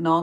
9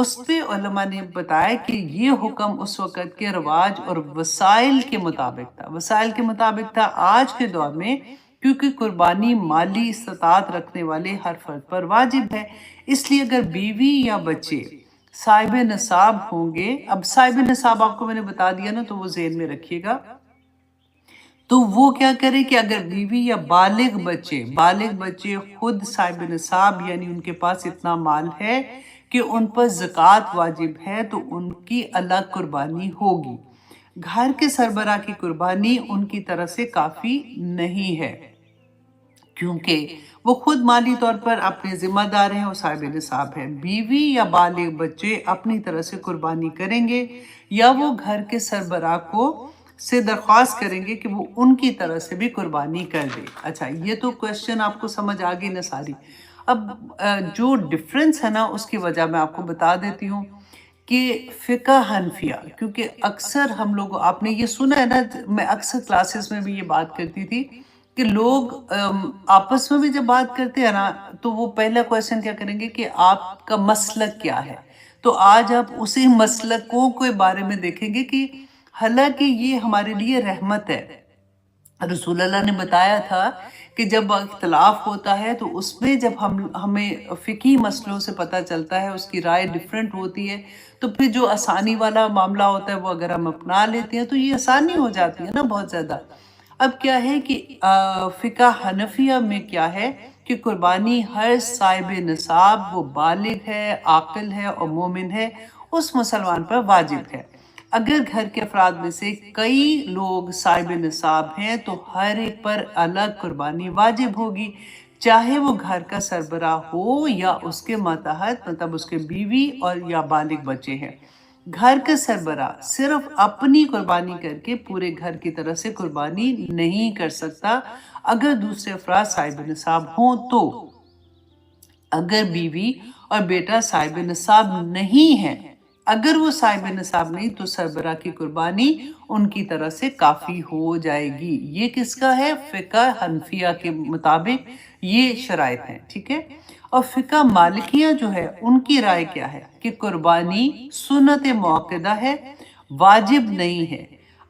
اس پہ علماء نے بتایا کہ یہ حکم اس وقت کے رواج اور وسائل کے مطابق تھا، وسائل کے مطابق تھا آج کے دور میں، کیونکہ قربانی مالی استطاعت رکھنے والے ہر فرد پر واجب ہے، اس لیے اگر بیوی یا بچے صاحب نصاب ہوں گے، اب صاحب نصاب آپ کو میں نے بتا دیا نا، تو وہ ذہن میں رکھیے گا، تو وہ کیا کرے کہ اگر بیوی یا بالغ بچے خود صاحب نصاب یعنی ان کے پاس اتنا مال ہے کہ ان پر زکوٰۃ واجب ہے، تو ان کی الگ قربانی ہوگی۔ گھر کے سربراہ کی قربانی ان کی طرف سے کافی نہیں ہے، کیونکہ وہ خود مالی طور پر اپنے ذمہ دار ہیں اور صاحب نصاب ہے۔ بیوی یا بالغ بچے اپنی طرف سے قربانی کریں گے، یا وہ گھر کے سربراہ سے درخواست کریں گے کہ وہ ان کی طرف سے بھی قربانی کر دے۔ اچھا، یہ تو کوشچن آپ کو سمجھ آ گئی نا ساری۔ اب جو ڈفرنس ہے نا، اس کی وجہ میں آپ کو بتا دیتی ہوں کہ فقہ حنفیہ، کیونکہ اکثر ہم لوگ، آپ نے یہ سنا ہے نا، میں اکثر کلاسز میں بھی یہ بات کرتی تھی کہ لوگ آپس میں بھی جب بات کرتے ہیں نا، تو وہ پہلا کویسچن کیا کریں گے کہ آپ کا مسلک کیا ہے۔ تو آج آپ اسی مسلکوں کے بارے میں دیکھیں گے کہ حالانکہ یہ ہمارے لیے رحمت ہے۔ رسول اللہ نے بتایا تھا کہ جب اختلاف ہوتا ہے تو اس میں جب ہمیں فقہی مسئلوں سے پتہ چلتا ہے، اس کی رائے ڈیفرنٹ ہوتی ہے، تو پھر جو آسانی والا معاملہ ہوتا ہے وہ اگر ہم اپنا لیتے ہیں تو یہ آسانی ہو جاتی ہے نا بہت زیادہ۔ اب کیا ہے کہ فقہ حنفیہ میں کیا ہے کہ قربانی ہر صاحب نصاب، وہ بالغ ہے، عاقل ہے اور مومن ہے، اس مسلمان پر واجب ہے۔ اگر گھر کے افراد میں سے کئی لوگ صاحب نصاب ہیں تو ہر ایک پر الگ قربانی واجب ہوگی، چاہے وہ گھر کا سربراہ ہو یا اس کے ماتحت، مطلب اس کے بیوی اور یا بالغ بچے ہیں۔ گھر کا سربراہ صرف اپنی قربانی کر کے پورے گھر کی طرف سے قربانی نہیں کر سکتا اگر دوسرے افراد صاحب نصاب ہوں تو۔ اگر بیوی اور بیٹا صاحب نصاب نہیں ہے، اگر وہ صاحب نصاب نہیں تو سربراہ کی قربانی ان کی طرف سے کافی ہو جائے گی۔ یہ کس کا ہے؟ فقہ حنفیہ کے مطابق یہ شرائط ہیں، ٹھیک ہے۔ اور فقہ مالکیہ جو ہے، ان کی رائے کیا ہے کہ قربانی سنت موقدہ ہے، واجب نہیں ہے۔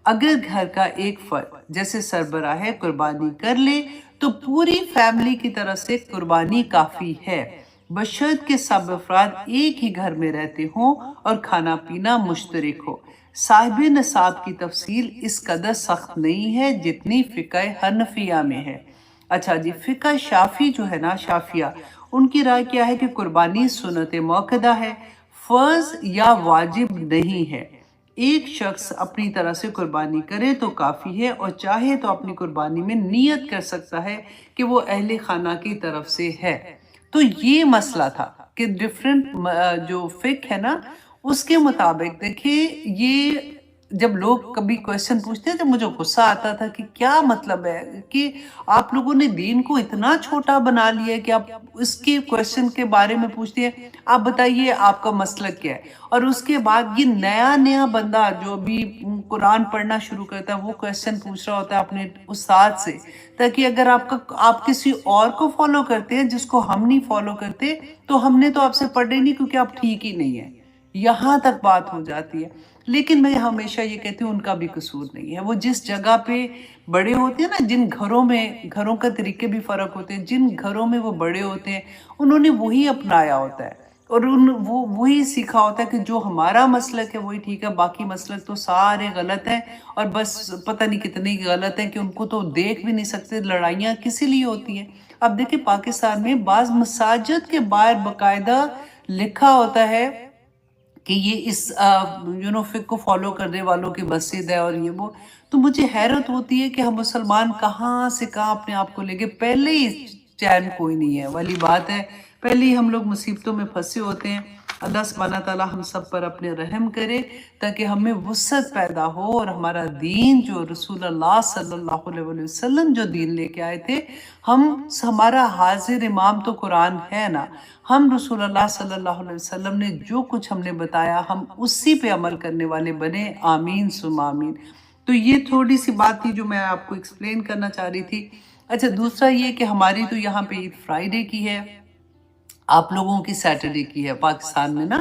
اگر گھر کا ایک فرد جیسے سربراہ ہے قربانی کر لے تو پوری فیملی کی طرف سے قربانی کافی ہے، بشرط کہ سب افراد ایک ہی گھر میں رہتے ہوں اور کھانا پینا مشترک ہو۔ صاحب نصاب کی تفصیل اس قدر سخت نہیں ہے جتنی فقہ حنفیہ میں ہے۔ اچھا جی، فقہ شافعی جو ہے نا، شافعیہ، ان کی رائے کیا ہے کہ قربانی سنت موقدہ ہے، فرض یا واجب نہیں ہے۔ ایک شخص اپنی طرح سے قربانی کرے تو کافی ہے، اور چاہے تو اپنی قربانی میں نیت کر سکتا ہے کہ وہ اہل خانہ کی طرف سے ہے۔ تو یہ مسئلہ تھا کہ ڈیفرنٹ جو فقہ ہے نا، اس کے مطابق دیکھیے، یہ جب لوگ کبھی کویسچن پوچھتے ہیں تو مجھے غصہ آتا تھا کہ کیا مطلب ہے کہ آپ لوگوں نے دین کو اتنا چھوٹا بنا لیا ہے کہ آپ اس کے کویسچن کے بارے میں پوچھتے ہیں، آپ بتائیے آپ کا مسلک کیا ہے۔ اور اس کے بعد یہ نیا بندہ جو بھی قرآن پڑھنا شروع کرتا ہے وہ کویسچن پوچھ رہا ہوتا ہے اپنے استاد سے، تاکہ اگر آپ کسی اور کو فالو کرتے ہیں جس کو ہم نہیں فالو کرتے تو ہم نے تو آپ سے پڑھنا ہی نہیں کیونکہ آپ ٹھیک ہی نہیں ہیں، یہاں تک بات ہو جاتی ہے۔ لیکن میں ہمیشہ یہ کہتی ہوں ان کا بھی قصور نہیں ہے، وہ جس جگہ پہ بڑے ہوتے ہیں نا، جن گھروں کا طریقے بھی فرق ہوتے ہیں، جن گھروں میں وہ بڑے ہوتے ہیں انہوں نے وہی اپنایا ہوتا ہے اور وہی سیکھا ہوتا ہے کہ جو ہمارا مسلک ہے وہی ٹھیک ہے، باقی مسلک تو سارے غلط ہیں، اور بس پتہ نہیں کتنے غلط ہیں کہ ان کو تو دیکھ بھی نہیں سکتے۔ لڑائیاں کسی لیے ہوتی ہیں؟ اب دیکھیں پاکستان میں بعض مساجد کے باہر باقاعدہ لکھا ہوتا ہے کہ یہ اس فقہ کو فالو کرنے والوں کی مسجد ہے اور یہ وہ، تو مجھے حیرت ہوتی ہے کہ ہم مسلمان کہاں سے کہاں اپنے آپ کو لے گئے۔ پہلے ہی چین کوئی نہیں ہے والی بات ہے، پہلے ہی ہم لوگ مصیبتوں میں پھنسے ہوتے ہیں۔ اللہ سبحانہ تعالیٰ ہم سب پر اپنے رحم کرے تاکہ ہمیں وسعت پیدا ہو، اور ہمارا دین جو رسول اللہ صلی اللہ علیہ وسلم جو دین لے کے آئے تھے، ہمارا حاضر امام تو قرآن ہے نا، ہم رسول اللہ صلی اللہ علیہ وسلم نے جو کچھ ہم نے بتایا ہم اسی پہ عمل کرنے والے بنے، آمین ثم آمین۔ تو یہ تھوڑی سی بات تھی جو میں آپ کو ایکسپلین کرنا چاہ رہی تھی۔ اچھا، دوسرا یہ کہ ہماری تو یہاں پہ عید فرائیڈے کی ہے، آپ لوگوں کی سیٹرڈے کی ہے پاکستان میں نا،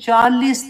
40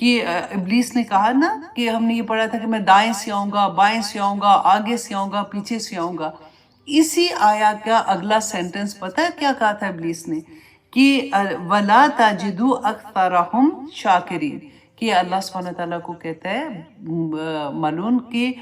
کہ ابلیس نے کہا نا کہ ہم نے یہ پڑھا تھا کہ میں دائیں سے آؤں گا، بائیں سے آؤں گا، آگے سے آؤں گا، پیچھے سے آؤں گا. اسی آیا کا اگلا سینٹنس پتہ ہے کیا کہا تھا ابلیس نے؟ کہ وَلَا تَجِدُوا أَكْثَرَهُمْ شَاكِرِينَ، کہ اللہ سبحانہ تعالیٰ کو کہتا ہے ملعون کہ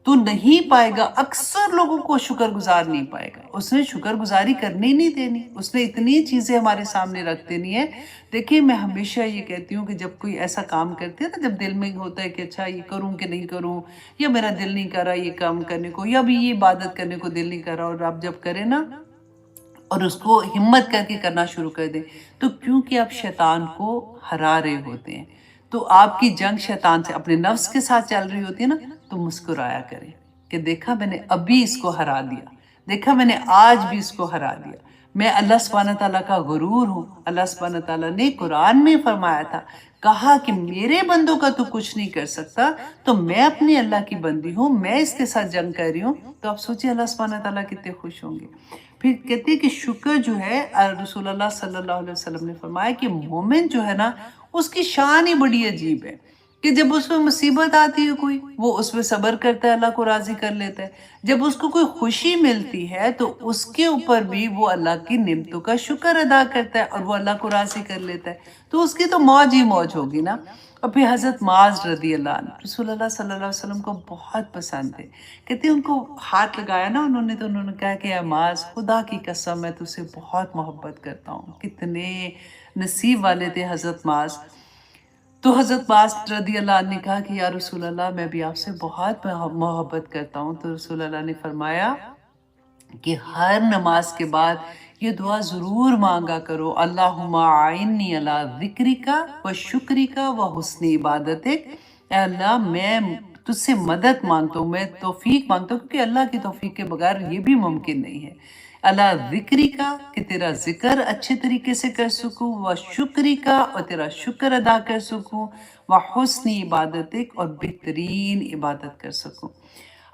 تو نہیں پائے گا، اکثر لوگوں کو شکر گزار نہیں پائے گا. اس نے شکر گزاری کرنی نہیں دینی، اس نے اتنی چیزیں ہمارے سامنے رکھ دینی ہے. دیکھیں میں ہمیشہ یہ کہتی ہوں کہ جب کوئی ایسا کام کرتے ہیں نا، جب دل میں ہوتا ہے کہ اچھا یہ کروں کہ نہیں کروں، یا میرا دل نہیں کر رہا یہ کام کرنے کو، یا بھی یہ عبادت کرنے کو دل نہیں کر رہا، اور آپ جب کریں نا اور اس کو ہمت کر کے کرنا شروع کر دیں، تو کیونکہ آپ شیطان کو ہرا رہے ہوتے ہیں، تو آپ کی جنگ شیطان سے اپنے نفس کے ساتھ چل رہی ہوتی ہے نا، تو مسکرایا کریں کہ دیکھا میں نے ابھی اس کو ہرا دیا، دیکھا میں نے آج بھی اس کو ہرا دیا. میں اللہ سبحانہ تعالیٰ کا غرور ہوں. اللہ سبحانہ تعالیٰ نے قرآن میں فرمایا تھا، کہا کہ میرے بندوں کا تو کچھ نہیں کر سکتا، تو میں اپنی اللہ کی بندی ہوں، میں اس کے ساتھ جنگ کر رہی ہوں. تو آپ سوچیں اللہ سبحانہ تعالیٰ کتنے خوش ہوں گے. پھر کہتے ہیں کہ شکر جو ہے، رسول اللہ صلی اللہ علیہ وسلم نے فرمایا کہ مومن جو ہے نا، اس کی شان ہی بڑی عجیب ہے کہ جب اس میں مصیبت آتی ہے کوئی، وہ اس پہ صبر کرتا ہے، اللہ کو راضی کر لیتا ہے. جب اس کو کوئی خوشی ملتی ہے تو اس کے اوپر بھی وہ اللہ کی نعمتوں کا شکر ادا کرتا ہے اور وہ اللہ کو راضی کر لیتا ہے. تو اس کی تو موج ہی موج ہوگی نا. اور پھر حضرت معاذ رضی اللہ عنہ رسول اللہ صلی اللہ علیہ وسلم کو بہت پسند تھے. کہتے ہیں ان کو ہاتھ لگایا نا انہوں نے، تو انہوں نے کہا کہ اے معاذ، خدا کی قسم میں تجھ سے بہت محبت کرتا ہوں. کتنے نصیب والے تھے حضرت معاذ. تو حضرت معاذ رضی اللہ عنہ نے کہا کہ یا رسول اللہ میں بھی آپ سے بہت محبت کرتا ہوں. تو رسول اللہ نے فرمایا کہ ہر نماز کے بعد یہ دعا ضرور مانگا کرو، اللہم اعنی علی ذکرک و شکرک و حسن عبادتک. اے اللہ میں تجھ سے مدد مانگتا ہوں، میں توفیق مانگتا ہوں، کیونکہ اللہ کی توفیق کے بغیر یہ بھی ممکن نہیں ہے. اللہ ذکری کا، کہ تیرا ذکر اچھے طریقے سے کر سکوں، و شکری کا، اور تیرا شکر ادا کر سکوں، و حسن عبادتک، اور بہترین عبادت کر سکوں.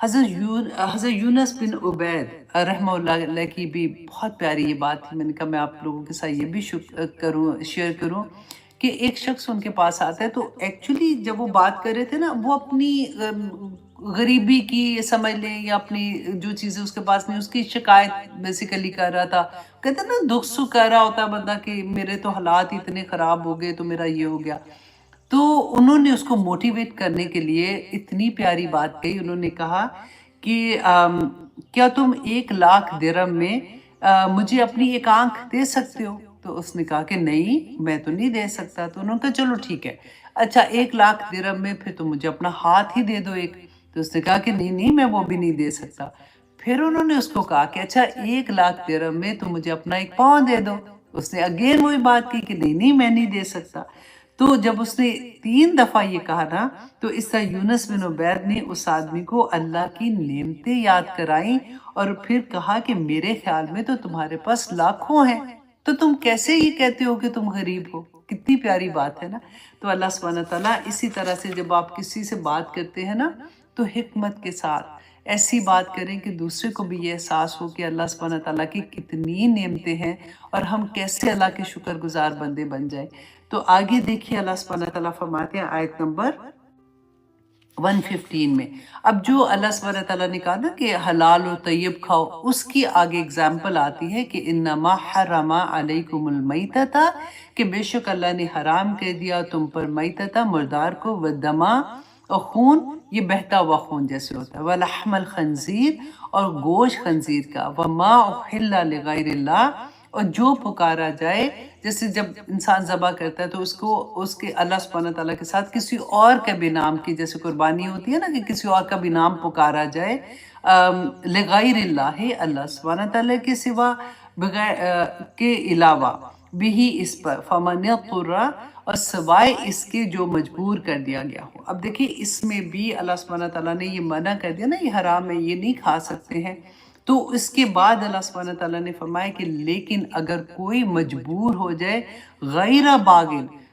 حضرت یونس بن عبید رحمہ اللہ علیہ کی بھی بہت پیاری یہ بات تھی. میں نے کہا میں آپ لوگوں کے ساتھ یہ بھی شیئر کروں کہ ایک شخص ان کے پاس آتا ہے، تو ایکچولی جب وہ بات کر رہے تھے نا، وہ اپنی غریبی کی سمجھ لیں یا اپنی جو چیزیں اس کے پاس نہیں، اس کی شکایت بیسیکلی کر رہا تھا. کہتے ہیں نا دکھ سکھ کر رہا ہوتا ہے بندہ کہ میرے تو حالات اتنے خراب ہو گئے، تو میرا یہ ہو گیا. تو انہوں نے اس کو موٹیویٹ کرنے کے لیے اتنی پیاری بات کہی. انہوں نے کہا کہ کیا تم 1,00,000 درہم میں مجھے اپنی ایک آنکھ دے سکتے ہو؟ تو اس نے کہا کہ نہیں میں تو نہیں دے سکتا. تو انہوں نے کہا چلو ٹھیک ہے، اچھا 1,00,000 درہم میں پھر تم مجھے اپنا ہاتھ ہی دے دو ایک. تو اس نے کہا کہ نہیں میں وہ بھی نہیں دے سکتا. پھر انہوں نے اس کو کہا کہ اچھا 1,00,000 درہم میں تم مجھے اپنا ایک پاؤں دے دو. اس نے اگین وہی بات کی کہ نہیں میں نہیں دے سکتا. تو جب اس نے 3 دفعہ یہ کہا نا، تو اس طرح یونس بن عبید نے اس آدمی کو اللہ کی نعمتیں یاد کرائیں اور پھر کہا کہ میرے خیال میں تو تمہارے پاس لاکھوں ہیں، تو تم کیسے یہ کہتے ہو کہ تم غریب ہو؟ کتنی پیاری بات ہے نا. تو اللہ سبحانہ تعالیٰ اسی طرح سے جب آپ کسی سے بات کرتے ہیں نا، تو حکمت کے ساتھ ایسی بات کریں کہ دوسرے کو بھی یہ احساس ہو کہ اللہ سبحانہ تعالیٰ کی کتنی نعمتیں ہیں اور ہم کیسے اللہ کے شکر گزار بندے بن جائیں. تو آگے دیکھیے اللہ سبحانہ تعالیٰ فرماتے ہیں آیت نمبر 115 میں. اب جو اللہ سبحانہ تعالیٰ نے کہا نا کہ حلال و طیب کھاؤ، اس کی آگے اگزامپل آتی ہے کہ انما حرم علیکم المیتۃ، کہ بے شک اللہ نے حرام کر دیا تم پر میتۃ، مردار کو، ودما، اور خون، یہ بہتا ہوا خون جیسے ہوتا ہے، ولحم الخنزیر، اور گوشت خنزیر کا، وما احل لغیر اللہ، اور جو پکارا جائے، جیسے جب انسان ذبح کرتا ہے تو اس کے اللہ سبحانہ تعالیٰ کے ساتھ کسی اور کا بھی نام کی، جیسے قربانی ہوتی ہے نا کہ کسی اور کا بھی نام پکارا جائے، لغیر اللہ، اللہ سبحانہ تعالیٰ کے سوا، بغیر کے علاوہ، بھی اس پر، فمن اضطر، اور سوائے اس کے جو مجبور کر دیا گیا ہو. اب دیکھیں اس میں بھی اللہ سبحانہ تعالیٰ نے یہ منع کر دیا نا، یہ حرام ہے، یہ نہیں کھا سکتے ہیں. تو اس کے بعد اللہ سبحانہ تعالیٰ نے فرمایا کہ لیکن اگر کوئی مجبور ہو جائے، غیر باغن،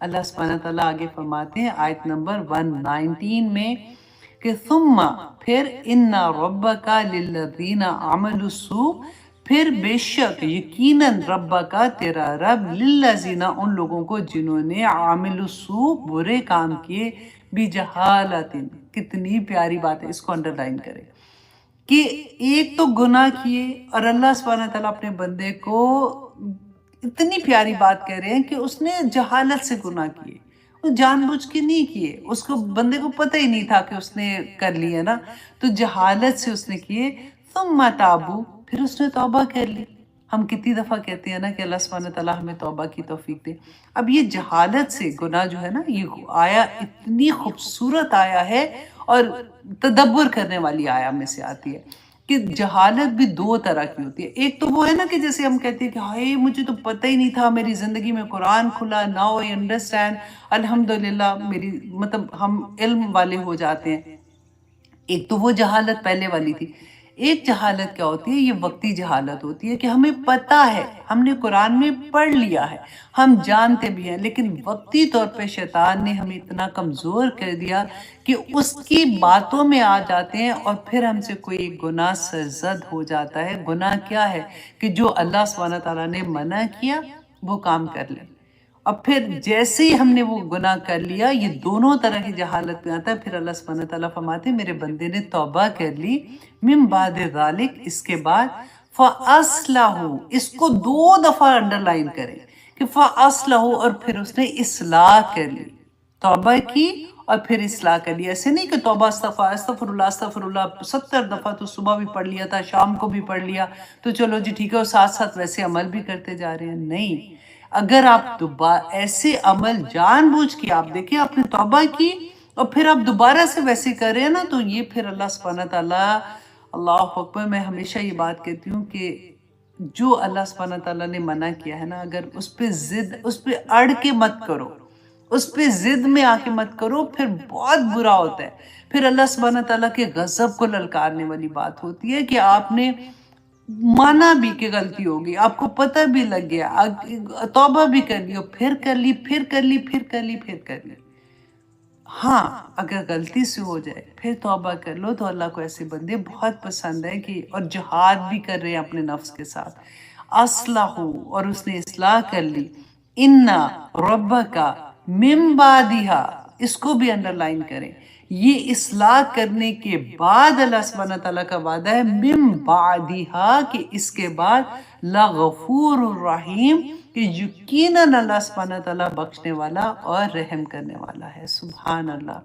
اللہ سبحانہ تعالیٰ آگے فرماتے ہیں آیت نمبر 119 میں کہ ثم پھر ان ربک للذین عملوا السوء، پھر بے شک یقیناً رب کا تیرا رب للذین ان لوگوں کو جنہوں نے عامل السوء برے کام کیے بجہالت، کتنی پیاری بات ہے، اس کو انڈر لائن کرے کہ ایک تو گناہ کیے اور اللہ سبحانہ تعالیٰ اپنے بندے کو اتنی پیاری بات کہہ رہے ہیں کہ اس نے جہالت سے گناہ کیے، وہ جان بوجھ کے نہیں کیے، اس کو بندے کو پتہ ہی نہیں تھا کہ اس نے کر لیا نا، تو جہالت سے اس نے کیے، ثم تابو پھر اس نے توبہ کر لی۔ ہم کتنی دفعہ کہتے ہیں نا کہ اللہ سبحانہ تعالیٰ ہمیں توبہ کی توفیق دے۔ اب یہ جہالت سے گناہ جو ہے نا، یہ آیا اتنی خوبصورت آیا ہے اور تدبر کرنے والی آیا میں سے آتی ہے کہ جہالت بھی دو طرح کی ہوتی ہے۔ ایک تو وہ ہے نا کہ جیسے ہم کہتے ہیں کہ ہائے مجھے تو پتہ ہی نہیں تھا، میری زندگی میں قرآن کھلا، ناؤ آئی انڈرسٹینڈ، الحمدللہ میری مطلب ہم علم والے ہو جاتے ہیں۔ ایک تو وہ جہالت پہلے والی تھی۔ ایک جہالت کیا ہوتی ہے؟ یہ وقتی جہالت ہوتی ہے کہ ہمیں پتہ ہے، ہم نے قرآن میں پڑھ لیا ہے، ہم جانتے بھی ہیں، لیکن وقتی طور پہ شیطان نے ہمیں اتنا کمزور کر دیا کہ اس کی باتوں میں آ جاتے ہیں اور پھر ہم سے کوئی گناہ سرزد ہو جاتا ہے۔ گناہ کیا ہے؟ کہ جو اللہ سبحانہ تعالیٰ نے منع کیا وہ کام کر لیں، اور پھر جیسے ہی ہم نے وہ گناہ کر لیا، یہ دونوں طرح کی جہالت میں آتا ہے۔ پھر اللہ سبحانہ تعالیٰ فرماتے ہیں میرے بندے نے توبہ کر لی، من بعد ذالک، اس کے بعد، فَأَصْلَحُ، اس کو دو دفعہ انڈر لائن کریں کہ فَأَصْلَحُ، اور پھر اس نے اصلاح کر لی، توبہ کی اور پھر اصلاح کر لی۔ ایسے نہیں کہ توبہ استغفر اللہ استغفر اللہ 70 دفعہ تو صبح بھی پڑھ لیا تھا، شام کو بھی پڑھ لیا تو چلو جی ٹھیک ہے، اور ساتھ ساتھ ویسے عمل بھی کرتے جا رہے ہیں۔ نہیں، اگر آپ ایسے عمل جان بوجھ کے آپ دیکھیں آپ نے توبہ کی اور پھر آپ دوبارہ سے ویسے کر رہے ہیں نا، تو یہ پھر اللہ سبحانہ تعالیٰ، اللہ اکبر، میں ہمیشہ یہ بات کہتی ہوں کہ جو اللہ سبحانہ تعالیٰ نے منع کیا ہے نا، اگر اس پہ اس پہ اڑ کے مت کرو، اس پہ ضد میں آ کے مت کرو، پھر بہت برا ہوتا ہے۔ پھر اللہ سبحانہ تعالیٰ کے غضب کو للکارنے والی بات ہوتی ہے کہ آپ نے مانا بھی کہ غلطی ہوگی، آپ کو پتہ بھی لگ گیا، توبہ بھی کر لی، پھر کر لی، پھر کر لی، پھر کر لی، پھر کر لی۔ ہاں، اگر غلطی سے ہو جائے پھر توبہ کر لو تو اللہ کو ایسے بندے بہت پسند ہے کہ، اور جہاد بھی کر رہے ہیں اپنے نفس کے ساتھ۔ اصلح، اور اس نے اصلاح کر لی، ان ربک من بعدہا، اس کو بھی انڈر لائن کریں، یہ اصلاح کرنے کے بعد اللہ سبحانہ تعالیٰ کا وعدہ ہے من بعدہا، کہ اس کے بعد لغفور الرحیم، کہ یقیناً اللہ سبحانہ تعالیٰ بخشنے والا اور رحم کرنے والا ہے۔ سبحان اللہ۔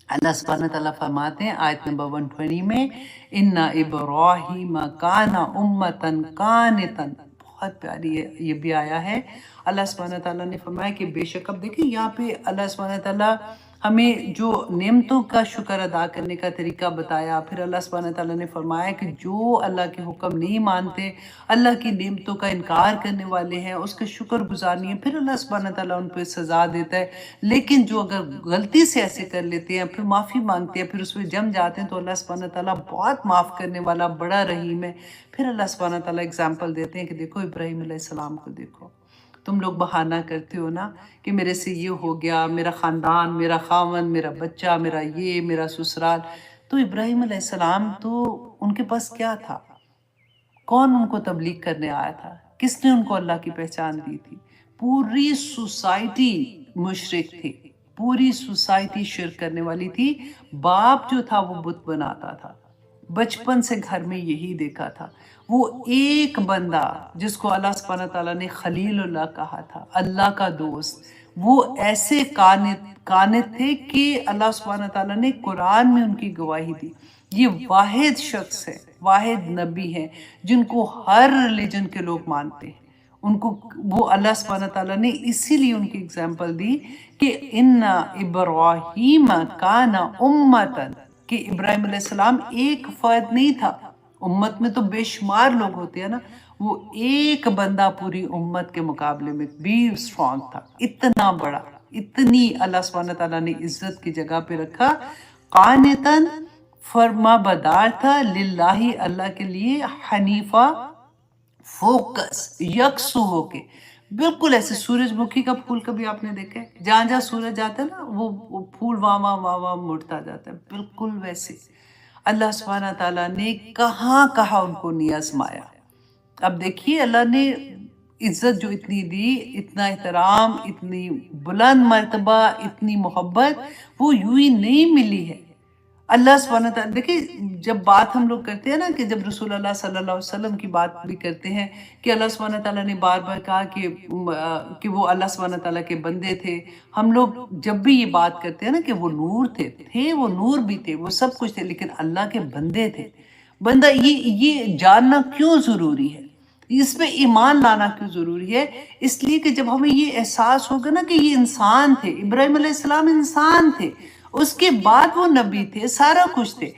اللہ سبحانہ تعالیٰ فرماتے ہیں آیت نمبر 120 میں، ان ابراہیم کان امتن قانتن، بہت پیاری یہ بھی آیا ہے۔ اللہ سبحانہ تعالیٰ نے فرمایا کہ بے شک، اب دیکھیں یہاں پہ اللہ سبحانہ تعالیٰ ہمیں جو نعمتوں کا شکر ادا کرنے کا طریقہ بتایا، پھر اللہ سبحانہ تعالیٰ نے فرمایا کہ جو اللہ کے حکم نہیں مانتے، اللہ کی نعمتوں کا انکار کرنے والے ہیں، اس کا شکر گزار نہیں ہے، پھر اللہ سبحانہ تعالیٰ ان پہ سزا دیتا ہے۔ لیکن جو اگر غلطی سے ایسے کر لیتے ہیں، پھر معافی مانگتے ہیں، پھر اس میں جم جاتے ہیں، تو اللہ سبحانہ تعالیٰ بہت معاف کرنے والا، بڑا رحیم ہے۔ پھر اللہ سبحانہ تعالیٰ اگزامپل دیتے ہیں کہ دیکھو ابراہیم علیہ السلام کو دیکھو، تم لوگ بہانہ کرتے ہو نا کہ میرے سے یہ ہو گیا، میرا خاندان، میرا خاوند، میرا بچہ، میرا یہ، میرا سسرال، تو ابراہیم علیہ السلام تو ان کے پاس کیا تھا؟ کون ان کو تبلیغ کرنے آیا تھا؟ کس نے ان کو اللہ کی پہچان دی تھی؟ پوری سوسائٹی مشرک تھی، پوری سوسائٹی شرک کرنے والی تھی، باپ جو تھا وہ بت بناتا تھا، بچپن سے گھر میں یہی دیکھا تھا۔ وہ ایک بندہ جس کو اللہ سبحانہ تعالیٰ نے خلیل اللہ کہا تھا، اللہ کا دوست، وہ ایسے قانت تھے کہ اللہ سبحانہ تعالیٰ نے قرآن میں ان کی گواہی دی۔ یہ واحد شخص ہے، واحد نبی ہیں جن کو ہر ریلیجن کے لوگ مانتے ہیں، ان کو وہ اللہ سبحانہ تعالیٰ نے اسی لیے ان کی اگزامپل دی کہ ان ابراہیم کان امتن، کہ ابراہیم علیہ السلام ایک فرد نہیں تھا، امت میں تو بے شمار لوگ ہوتے ہیں نا، وہ ایک بندہ پوری امت کے مقابلے میں بھی اسٹرانگ تھا، اتنا بڑا، اتنی اللہ سبحانہ تعالیٰ نے عزت کی جگہ پہ رکھا، قانتاً، فرما بدار تھا، للہ، اللہ کے لیے، حنیفہ، فوکس، یکسو ہو کے، بالکل ایسے سورج مکھی کا پھول کبھی آپ نے دیکھا ہے؟ جہاں جہاں سورج جاتا ہے نا وہ پھول وہاں وہاں وہاں وہاں مڑتا جاتا ہے، بالکل ویسے اللہ سبحانہ تعالیٰ نے کہاں کہاں ان کو نہیں آزمایا۔ اب دیکھیے اللہ نے عزت جو اتنی دی، اتنا احترام، اتنی بلند مرتبہ، اتنی محبت، وہ یوں ہی نہیں ملی ہے۔ اللہ سبحانہ تعالیٰ دیکھیں، جب بات ہم لوگ کرتے ہیں نا کہ جب رسول اللہ صلی اللہ علیہ وسلم کی بات بھی کرتے ہیں کہ اللہ سبحانہ تعالیٰ نے بار بار کہا کہ وہ اللہ سبحانہ تعالیٰ کے بندے تھے، ہم لوگ جب بھی یہ بات کرتے ہیں نا کہ وہ نور تھے وہ نور بھی تھے، وہ سب کچھ تھے، لیکن اللہ کے بندے تھے۔ بندہ یہ جاننا کیوں ضروری ہے، اس پہ ایمان لانا کیوں ضروری ہے؟ اس لیے کہ جب ہمیں یہ احساس ہوگا نا کہ یہ انسان تھے، ابراہیم علیہ السلام انسان تھے، اس کے بعد وہ نبی تھے، سارا کچھ تھے،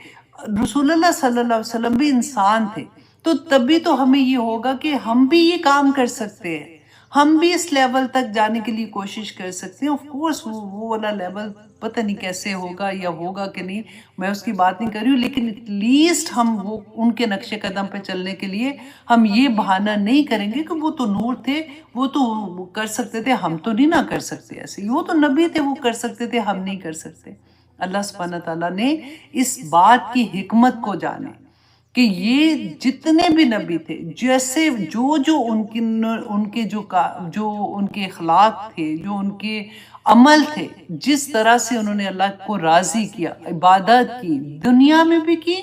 رسول اللہ صلی اللہ علیہ وسلم بھی انسان تھے، تو تبھی تو ہمیں یہ ہوگا کہ ہم بھی یہ کام کر سکتے ہیں، ہم بھی اس لیول تک جانے کے لیے کوشش کر سکتے ہیں۔ آف کورس وہ والا لیول پتہ نہیں کیسے ہوگا یا ہوگا کہ نہیں، میں اس کی بات نہیں کر رہی ہوں، لیکن ایٹ لیسٹ ہم وہ ان کے نقش قدم پہ چلنے کے لیے ہم یہ بہانہ نہیں کریں گے کہ وہ تو نور تھے، وہ تو کر سکتے تھے، ہم تو نہیں نہ کر سکتے، ایسے وہ تو نبی تھے، وہ کر سکتے تھے، ہم نہیں کر سکتے۔ اللہ سبحانہ تعالیٰ نے اس بات کی حکمت کو جانے کہ یہ جتنے بھی نبی تھے، جیسے جو ان کے جو ان کے اخلاق تھے، جو ان کے عمل تھے، جس طرح سے انہوں نے اللہ کو راضی کیا، عبادت کی، دنیا میں بھی کی،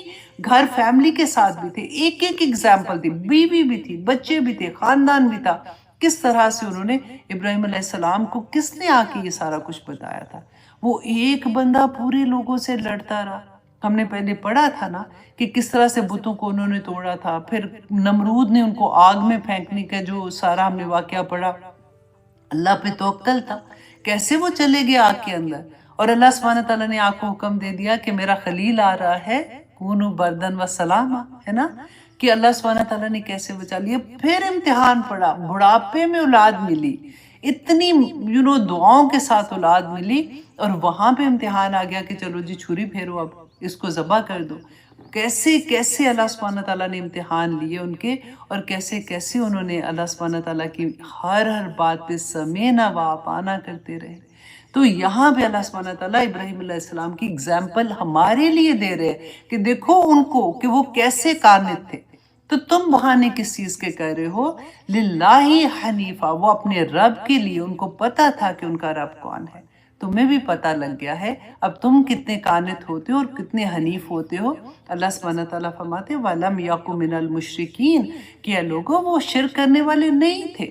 گھر فیملی کے ساتھ بھی تھے، ایک ایک ایگزامپل تھی، بیوی بھی تھی، بچے بھی تھے، خاندان بھی تھا، کس طرح سے انہوں نے ابراہیم علیہ السلام کو کس نے آ کے یہ سارا کچھ بتایا تھا؟ وہ ایک بندہ پورے لوگوں سے لڑتا رہا۔ ہم نے پہلے پڑھا تھا نا کہ کس طرح سے بتوں کو انہوں نے توڑا تھا، پھر نمرود نے ان کو آگ میں پھینکنے کا جو سارا ہم نے واقعہ پڑھا۔ اللہ پہ توکل تھا، کیسے وہ چلے گئے آگ کے اندر، اور اللہ سبحانہ تعالیٰ نے آگ کو حکم دے دیا کہ میرا خلیل آ رہا ہے، کونو بردن و سلاما، ہے نا، کہ اللہ سبحانہ تعالیٰ نے کیسے بچا لیا۔ پھر امتحان پڑا، بڑھاپے میں اولاد ملی، اتنی دعاؤں کے ساتھ اولاد ملی، اور وہاں پہ امتحان آ گیا کہ چلو جی چھری پھیرو، اب اس کو ذبح کر دو۔ کیسے کیسے اللہ سبحانہ تعالیٰ نے امتحان لیے ان کے، اور کیسے کیسے انہوں نے اللہ سبحانہ تعالیٰ کی ہر بات پہ سمینا و اپانا کرتے رہے۔ تو یہاں پہ اللہ سبحانہ تعالیٰ ابراہیم علیہ السلام کی اگزامپل ہمارے لیے دے رہے ہیں کہ دیکھو ان کو کہ وہ کیسے قانت تھے، تو تم بہانے کس چیز کے کر رہے ہو؟ للہ حنیفہ، وہ اپنے رب کے لیے، ان کو پتا تھا کہ ان کا رب کون ہے۔ تمہیں بھی پتہ لگ گیا ہے اب تم کتنے قانت ہوتے ہو اور کتنے حنیف ہوتے ہو۔ اللہ سبحانہ تعالیٰ فرماتے وَلَمْ يَكُ مِنَ الْمُشْرِكِينَ، کہ اے لوگوں وہ شرک کرنے والے نہیں تھے،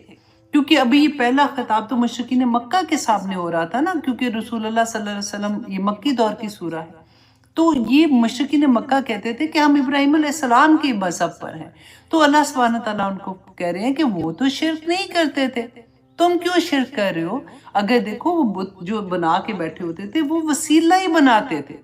کیونکہ ابھی یہ پہلا خطاب تو مشرکین مکہ کے سامنے ہو رہا تھا نا، کیونکہ رسول اللہ صلی اللہ علیہ وسلم یہ مکی دور کی سورہ ہے، تو یہ مشرکین مکہ کہتے تھے کہ ہم ابراہیم علیہ السلام کے مذہب پر ہیں، تو اللہ سبحانہ تعالیٰ ان کو کہہ رہے ہیں کہ وہ تو شرک نہیں کرتے تھے، تم کیوں شرک کر رہے ہو؟ اگر دیکھو وہ بت جو بنا کے بیٹھے ہوتے تھے وہ وسیلہ ہی بناتے تھے،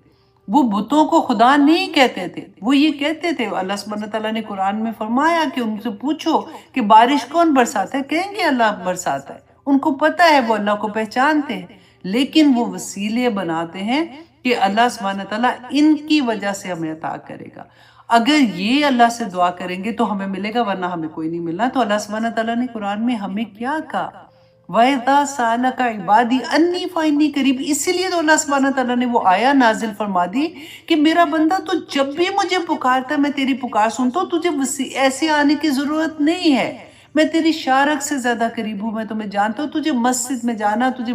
وہ بتوں کو خدا نہیں کہتے تھے، وہ یہ کہتے تھے، اللہ سبحانہ تعالیٰ نے قرآن میں فرمایا کہ ان سے پوچھو کہ بارش کون برساتا ہے، کہیں گے اللہ برساتا ہے، ان کو پتہ ہے، وہ اللہ کو پہچانتے ہیں، لیکن وہ وسیلے بناتے ہیں کہ اللہ سبحانہ تعالیٰ ان کی وجہ سے ہمیں عطا کرے گا، اگر یہ اللہ سے دعا کریں گے تو ہمیں ملے گا، ورنہ ہمیں کوئی نہیں ملنا۔ تو اللہ سبحانہ تعالیٰ نے قرآن میں ہمیں کیا کہا؟ وَإِذَا سَأَلَكَ عِبَادِي أَنِّي فَإِنِّي قَرِيبٌ، اسی لیے تو اللہ سبحانہ تعالیٰ نے وہ آیا نازل فرما دی کہ میرا بندہ تو جب بھی مجھے پکارتا ہے میں تیری پکار سنتا ہوں، تجھے ایسے آنے کی ضرورت نہیں ہے، میں تیری شارک سے زیادہ قریب ہوں، میں تمہیں جانتا ہوں، تجھے مسجد میں جانا، تجھے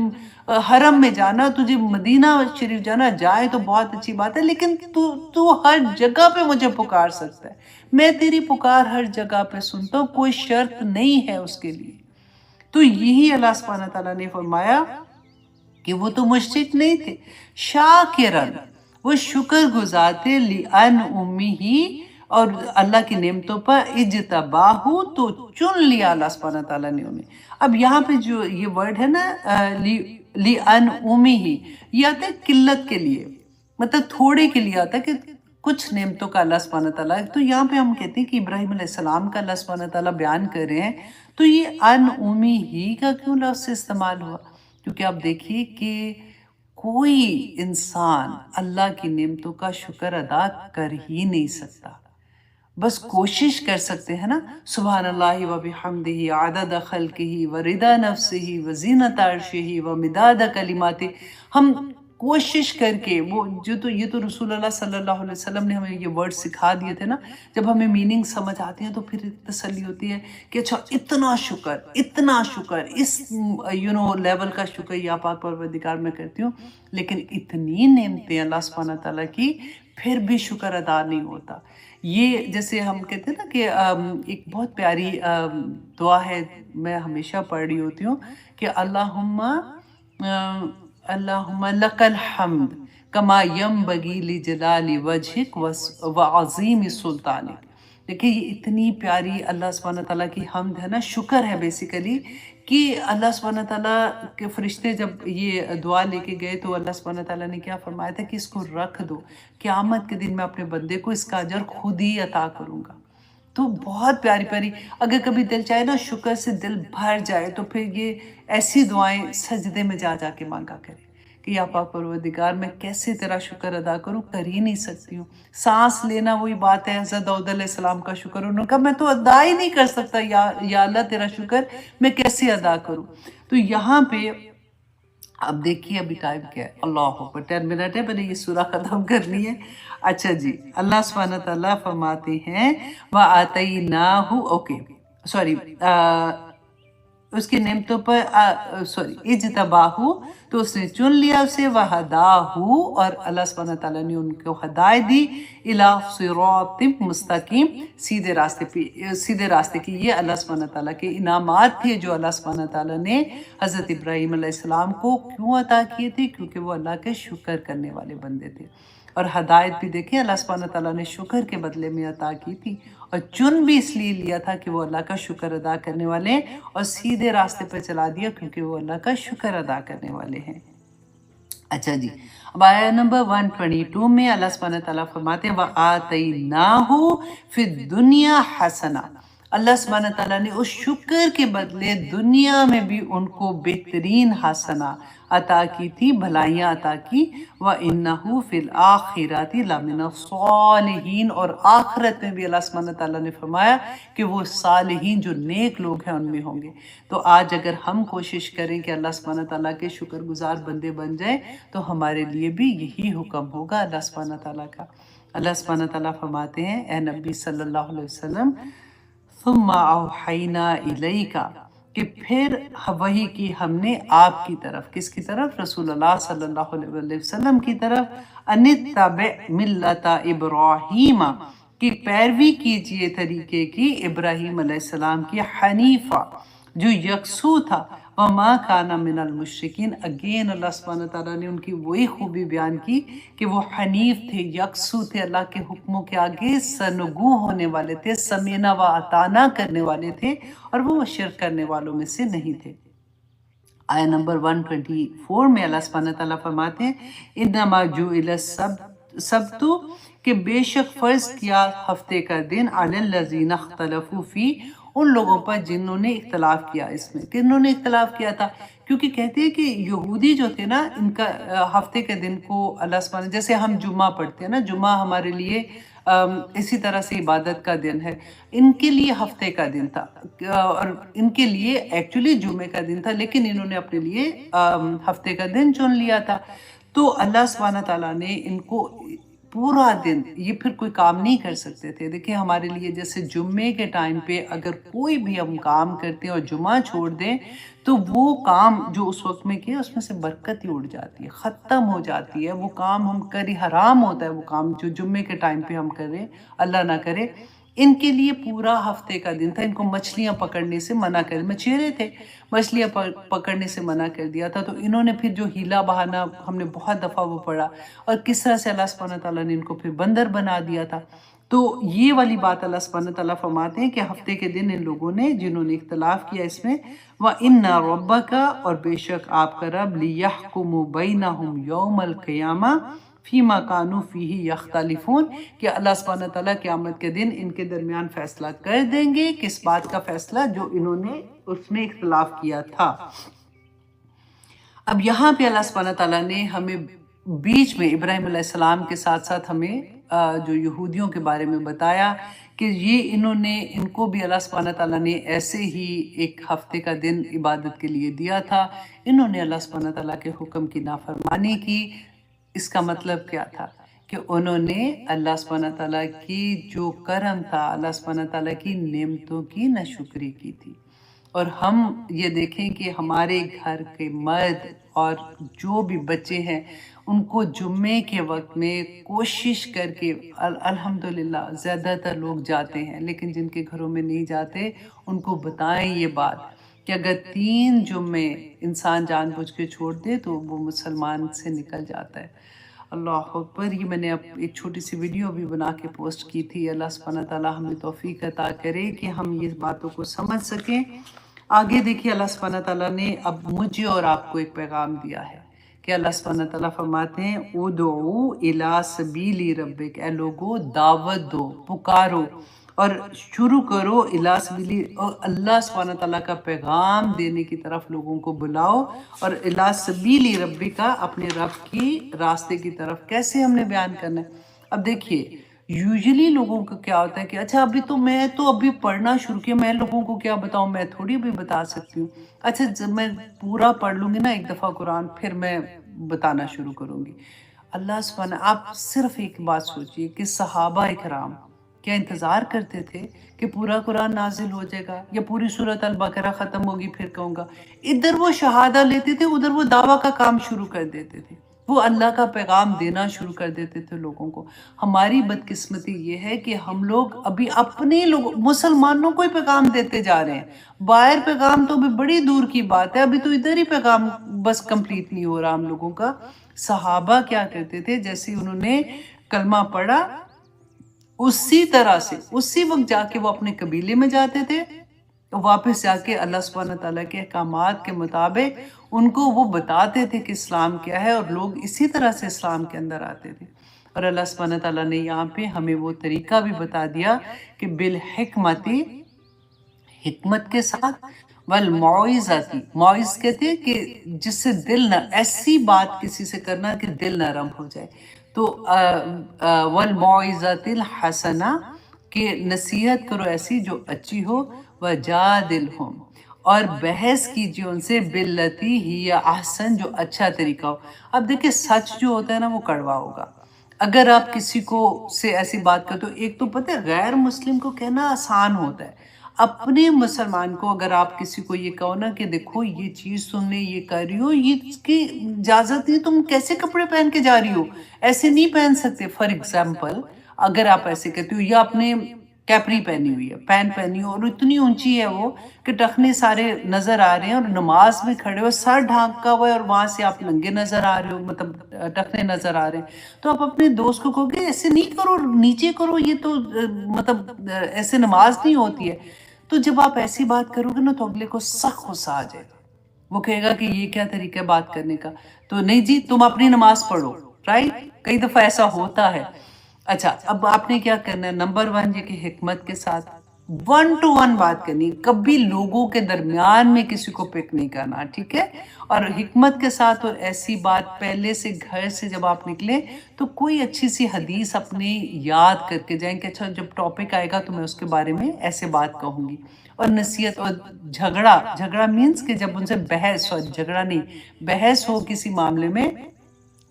حرم میں جانا، تجھے مدینہ شریف جانا، جائے تو بہت اچھی بات ہے، لیکن تو ہر جگہ پہ مجھے پکار سکتا ہے، میں تیری پکار ہر جگہ پہ سنتا ہوں، کوئی شرط نہیں ہے اس کے لیے۔ تو یہی اللہ سبحانہ تعالیٰ نے فرمایا کہ وہ تو مشرک نہیں تھے، شاکرن، وہ شکر گزار تھے، لِأَنْعُمِهِ، اور اللہ کی نعمتوں پر، اجتباہ، تو چن لیا اللہ سبحانہ تعالیٰ نے انہیں۔ اب یہاں پہ جو یہ ورڈ ہے نا لِأَنْعُمِهِ، یہ آتا ہے قلت کے لیے، مطلب تھوڑے کے لیے آتا ہے کہ کچھ نعمتوں کا اللہ سبحانہ تعالیٰ، تو یہاں پہ ہم کہتے ہیں کہ ابراہیم علیہ السلام کا اللہ سبحانہ تعالیٰ بیان کر رہے ہیں، تو یہ انعمی ہی کا کیوں لفظ استعمال ہوا؟ کیونکہ آپ دیکھیے کہ کوئی انسان اللہ کی نعمتوں کا شکر ادا کر ہی نہیں سکتا، بس کوشش کر سکتے ہیں نا، سبحان اللہ و بحمدہ عدد خلقہ و رضا نفسہ و زینت عرشہ و مداد کلماتہ. ہم کوشش کر کے وہ یہ تو رسول اللہ صلی اللہ علیہ وسلم نے ہمیں یہ ورڈ سکھا دیے تھے نا. جب ہمیں میننگ سمجھ آتے ہیں تو پھر تسلی ہوتی ہے کہ اچھا اتنا شکر اس لیول کا شکر یا پاک پروردگار میں کرتی ہوں. لیکن اتنی نعمتیں اللہ سبحانہ تعالیٰ کی، پھر بھی شکر ادا نہیں ہوتا. یہ جیسے ہم کہتے ہیں نا کہ ایک بہت پیاری دعا ہے، میں ہمیشہ پڑھ رہی ہوتی ہوں کہ اللہم لک الحمد کما ینبغی لجلال وجہک وعظیم سلطانک. دیکھیں یہ اتنی پیاری اللہ سبحانہ تعالیٰ کی حمد ہے نا، شکر ہے بیسیکلی، کہ اللہ سبحانہ تعالیٰ کے فرشتے جب یہ دعا لے کے گئے تو اللہ سبحانہ تعالیٰ نے کیا فرمایا تھا کہ اس کو رکھ دو، قیامت کے دن میں اپنے بندے کو اس کا اجر خود ہی عطا کروں گا. تو بہت پیاری پیاری، اگر کبھی دل چاہے نا شکر سے دل بھر جائے تو پھر یہ ایسی دعائیں سجدے میں جا کے مانگا کرے کہ یا پاک پروردگار میں کیسے تیرا شکر ادا کروں، کر ہی نہیں سکتی ہوں. سانس لینا وہی بات ہے، حضرت داؤد علیہ السلام کا شکر، انہوں نے کہا میں تو ادا ہی نہیں کر سکتا، یا اللہ تیرا شکر میں کیسے ادا کروں. تو یہاں پہ اب دیکھیے ابھی ٹائم کیا ہے، اللہ اکبر، 10 منٹ ہے، میں نے یہ سورہ ختم کرنی ہے. اچھا جی، اللہ سبحانہ تعالیٰ فرماتے ہیں وَآتَيْنَاهُ، اوکے سوری، اس کے نعمتوں پر اجتباہو، تو اس نے چن لیا اسے، وہداہو، اور اللہ سبحانہ تعالیٰ نے ان کو ہدایت دی، الی صراط مستقیم، سیدھے راستے کی. یہ اللہ سبحانہ تعالیٰ کے انعامات تھے جو اللہ سبحانہ تعالیٰ نے حضرت ابراہیم علیہ السلام کو کیوں عطا کیے تھے؟ کیونکہ وہ اللہ کے شکر کرنے والے بندے تھے. اور ہدایت بھی دیکھیں اللہ سبحانہ تعالیٰ نے شکر کے بدلے میں عطا کی تھی، اور چن بھی اس لیے لیا تھا کہ وہ اللہ کا شکر ادا کرنے والے ہیں، اور سیدھے راستے پر چلا دیا کیونکہ وہ اللہ کا شکر ادا کرنے والے ہیں. اچھا جی، اب آیا نمبر 122 میں اللہ سبحانہ تعالیٰ فرماتے ہیں وَآتَيْنَاهُ فِي الدُّنْيَا حَسَنًا. اللہ سبحانہ تعالیٰ نے اس شکر کے بدلے دنیا میں بھی ان کو بہترین حسنہ عطا کی تھی، بھلائیاں عطا کی. وَإِنَّهُ فِي الْآخِرَةِ لَمِنَ الصَّالِحِينَ، اور آخرت میں بھی اللہ سبحانہ تعالیٰ نے فرمایا کہ وہ صالحین جو نیک لوگ ہیں ان میں ہوں گے. تو آج اگر ہم کوشش کریں کہ اللہ سبحانہ تعالیٰ کے شکر گزار بندے بن جائیں تو ہمارے لیے بھی یہی حکم ہوگا اللہ سبحانہ تعالیٰ کا. اللہ سبحانہ تعالیٰ فرماتے ہیں اے نبی صلی اللہ علیہ وسلم ثم اوحینا الیکا، کہ پھر وحی کی ہم نے آپ کی طرف، کس کی طرف؟ رسول اللہ صلی اللہ علیہ وسلم کی طرف، ان اتبع ملت ابراہیم، کی پیروی کیجئے طریقے کی ابراہیم علیہ السلام کی، حنیفہ جو یکسو تھا، وما کان من المشرکین. اگین اللہ سبحانہ تعالیٰ نے ان کی وہی خوبی بیان کی کہ وہ حنیف تھے، یکسو تھے، اللہ کے حکموں کے آگے سرنگو ہونے والے تھے، سمینا و اطانا کرنے والے تھے، اور وہ شرک کرنے والوں میں سے نہیں تھے. آیا نمبر 124 میں اللہ سبحانہ تعالیٰ فرماتے ہیں انما جعل السبت، کہ بے شک فرض کیا ہفتے کا دن، علی الذین اختلفوا فی، ان لوگوں پر جنہوں نے اختلاف کیا اس میں. کنہوں نے اختلاف کیا تھا؟ کیونکہ کہتے ہیں کہ یہودی جو تھے نا، ان کا ہفتے کے دن کو اللہ سبحانہ، جیسے ہم جمعہ پڑھتے ہیں نا، جمعہ ہمارے لیے اسی طرح سے عبادت کا دن ہے، ان کے لیے ہفتے کا دن تھا، اور ان کے لیے ایکچولی جمعے کا دن تھا، لیکن انہوں نے اپنے لیے ہفتے کا دن چن لیا تھا. تو اللہ سبحانہ تعالیٰ نے ان کو پورا دن، یہ پھر کوئی کام نہیں کر سکتے تھے. دیکھیں ہمارے لیے جیسے جمعے کے ٹائم پہ اگر کوئی بھی ہم کام کرتے ہیں اور جمعہ چھوڑ دیں تو وہ کام جو اس وقت میں کیا، اس میں سے برکت ہی اڑ جاتی ہے، ختم ہو جاتی ہے. وہ کام ہم کری، حرام ہوتا ہے وہ کام جو جمعے کے ٹائم پہ ہم کریں، اللہ نہ کرے. ان کے لیے پورا ہفتے کا دن تھا. ان کو مچھلیاں پکڑنے سے منع کر، مچھیرے تھے، مچھلیاں پکڑنے سے منع کر دیا تھا. تو انہوں نے پھر جو ہیلا بہانا ہم نے بہت دفعہ وہ پڑھا، اور کس طرح سے اللہ سبحانہ تعالیٰ نے ان کو پھر بندر بنا دیا تھا. تو یہ والی بات اللہ سبحانہ تعالیٰ فرماتے ہیں کہ ہفتے کے دن ان لوگوں نے جنہوں نے اختلاف کیا اس میں، وَإِنَّ رَبَّكَ، اور بے شک آپ کا رب، لِيَحْكُمُ بَيْنَهُمْ يَوْمَ الْقِيَامَةِ فیما کانوا فیہ یختلفون، کہ اللہ سبحانہ تعالیٰ قیامت کے دن ان کے درمیان فیصلہ کر دیں گے. کس بات کا فیصلہ؟ جو انہوں نے اس میں اختلاف کیا تھا. اب یہاں پہ اللہ سبحانہ تعالیٰ نے ہمیں بیچ میں ابراہیم علیہ السلام کے ساتھ ساتھ ہمیں جو یہودیوں کے بارے میں بتایا کہ یہ ان کو بھی اللہ سبحانہ تعالیٰ نے ایسے ہی ایک ہفتے کا دن عبادت کے لیے دیا تھا، انہوں نے اللہ سبحانہ تعالیٰ کے حکم کی نافرمانی کی۔ اس کا مطلب کیا تھا کہ انہوں نے اللہ سبحانہ تعالیٰ کی جو کرم تھا، اللہ سبحانہ تعالیٰ کی نعمتوں کی ناشکری کی تھی۔ اور ہم یہ دیکھیں کہ ہمارے گھر کے مرد اور جو بھی بچے ہیں ان کو جمعے کے وقت میں کوشش کر کے الحمدللہ زیادہ تر لوگ جاتے ہیں، لیکن جن کے گھروں میں نہیں جاتے ان کو بتائیں یہ بات کہ اگر 3 جمعے انسان جان بوجھ کے چھوڑ دے تو وہ مسلمان سے نکل جاتا ہے۔ اللہ اکبر۔ یہ میں نے اب ایک چھوٹی سی ویڈیو بھی بنا کے پوسٹ کی تھی۔ اللہ سبحانہ تعالیٰ ہمیں توفیق عطا کرے کہ ہم یہ باتوں کو سمجھ سکیں۔ آگے دیکھیے اللہ سبحانہ تعالیٰ نے اب مجھے اور آپ کو ایک پیغام دیا ہے کہ اللہ سبحانہ تعالیٰ فرماتے ہیں ادعو الی سبیل ربک، اے لوگو دعوت دو، پکارو اور شروع کرو الی سبیل، اور اللہ سبحانہ تعالیٰ کا پیغام دینے کی طرف لوگوں کو بلاؤ، اور الی سبیل ربک کا اپنے رب کی راستے کی طرف کیسے ہم نے بیان کرنا ہے۔ اب دیکھیے یوزلی لوگوں کو کیا ہوتا ہے کہ اچھا میں ابھی پڑھنا شروع کیا، میں لوگوں کو کیا بتاؤں، میں تھوڑی بھی بتا سکتی ہوں۔ اچھا جب میں پورا پڑھ لوں گی نا ایک دفعہ قرآن، پھر میں بتانا شروع کروں گی۔ اللہ سبحانہ، آپ صرف ایک بات سوچئے کہ صحابہ اکرام کیا انتظار کرتے تھے کہ پورا قرآن نازل ہو جائے گا یا پوری سورۃ البقرہ ختم ہوگی پھر کہوں گا؟ ادھر وہ شہادہ لیتے تھے، ادھر وہ دعویٰ کا کام شروع کر دیتے تھے، وہ اللہ کا پیغام دینا شروع کر دیتے تھے لوگوں کو۔ ہماری بدقسمتی یہ ہے کہ ہم لوگ ابھی اپنے مسلمانوں کو ہی پیغام دیتے جا رہے ہیں، باہر پیغام تو ابھی بڑی دور کی بات ہے، ابھی تو ادھر ہی پیغام بس کمپلیٹ نہیں ہو رہا ہم لوگوں کا۔ صحابہ کیا کرتے تھے، جیسے انہوں نے کلمہ پڑھا اسی طرح سے اسی وقت جا کے وہ اپنے قبیلے میں جاتے تھے، واپس جا کے اللہ سبحانہ تعالیٰ کے احکامات کے مطابق ان کو وہ بتاتے تھے کہ اسلام کیا ہے، اور لوگ اسی طرح سے اسلام کے اندر آتے تھے۔ اور اللہ سبحانہ تعالیٰ نے یہاں پہ ہمیں وہ طریقہ بھی بتا دیا کہ بالحکمتی، حکمت کے ساتھ، والموعظتی، موعظ کہتے ہیں کہ جس سے دل نہ، ایسی بات کسی سے کرنا کہ دل نرم ہو جائے، تو والموعظۃ الحسنہ، کہ نصیحت کرو ایسی جو اچھی ہو، وجادلہم، اور بحث کیجیے ان سے باللتی ہی احسن، جو اچھا طریقہ ہو۔ اب دیکھیں سچ جو ہوتا ہے نا وہ کڑوا ہوگا۔ اگر آپ کسی کو سے ایسی بات کرتے ہو، ایک تو پتہ ہے غیر مسلم کو کہنا آسان ہوتا ہے، اپنے مسلمان کو اگر آپ کسی کو یہ کہو نا کہ دیکھو یہ چیز تم نے یہ کر رہی ہو، یہ اس کی اجازت نہیں، تم کیسے کپڑے پہن کے جا رہی ہو، ایسے نہیں پہن سکتے۔ فار ایگزامپل اگر آپ ایسے کہتے ہو، یا اپنے کیپری پہنی ہوئی ہے، پینٹ پہنی ہو اور اتنی اونچی ہے وہ کہ ٹخنے سارے نظر آ رہے ہیں، اور نماز میں کھڑے ہوئے سر ڈھانکا ہوا ہے، اور وہاں سے آپ ننگے نظر آ رہے ہو، مطلب ٹخنے نظر آ رہے ہیں، تو آپ اپنے دوست کو کہو گے ایسے نہیں کرو، نیچے کرو، یہ تو مطلب ایسے نماز نہیں ہوتی ہے۔ تو جب آپ ایسی بات کرو گے نا تو اگلے کو سخت غصہ آ جائے گا، وہ کہے گا کہ یہ کیا طریقہ ہے بات کرنے کا، تو نہیں جی تم اپنی نماز پڑھو، رائٹ؟ کئی دفعہ ایسا ہوتا ہے۔ اچھا اب آپ نے کیا کرنا ہے، نمبر 1 یہ کہ حکمت کے ساتھ 1 to 1 بات کرنی، کبھی لوگوں کے درمیان میں کسی کو پک نہیں کرنا، ٹھیک ہے؟ اور حکمت کے ساتھ، اور ایسی بات پہلے سے گھر سے جب آپ نکلیں تو کوئی اچھی سی حدیث اپنے یاد کر کے جائیں کہ اچھا جب ٹاپک آئے گا تو میں اس کے بارے میں ایسے بات کہوں گی۔ اور نصیحت، اور جھگڑا مینس کہ جب ان سے بحث ہو، جھگڑا نہیں، بحث ہو کسی معاملے میں،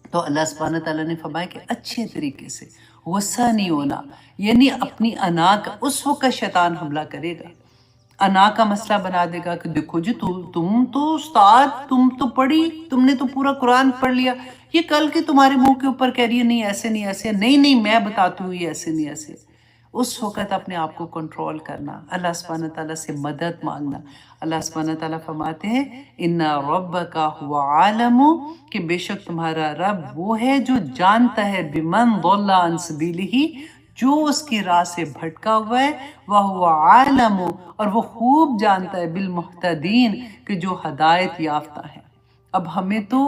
تو اللہ سبحانہ تعالیٰ نے فرمایا کہ اچھے طریقے سے، غصہ نہیں ہونا، یعنی اپنی انا کا، اس وقت شیطان حملہ کرے گا، انا کا مسئلہ بنا دے گا کہ دیکھو جی تم تو استاد، تم تو پڑھی، تم نے تو پورا قرآن پڑھ لیا، یہ کل کے تمہارے منہ کے اوپر کہہ رہی ہے نہیں ایسے نہیں ایسے، نہیں میں بتاتی ہوں یہ ایسے نہیں ایسے۔ اس وقت اپنے آپ کو کنٹرول کرنا، اللہ سبحانہ تعالیٰ سے مدد مانگنا۔ اللہ سبحانہ تعالیٰ فرماتے ہیں اِنَّ رَبَّكَ هُوَ عَالَمُ، کہ بے شک تمہارا رب وہ ہے جو جانتا ہے بِمَنْ ضَلَّ عَنْ سَبِيلِهِ، جو اس کی راہ سے بھٹکا ہوا ہے، وَهُوَ عَالَمُ، اور وہ خوب جانتا ہے بِالْمُحْتَدِينَ، کہ جو ہدایت یافتہ ہیں۔ اب ہمیں تو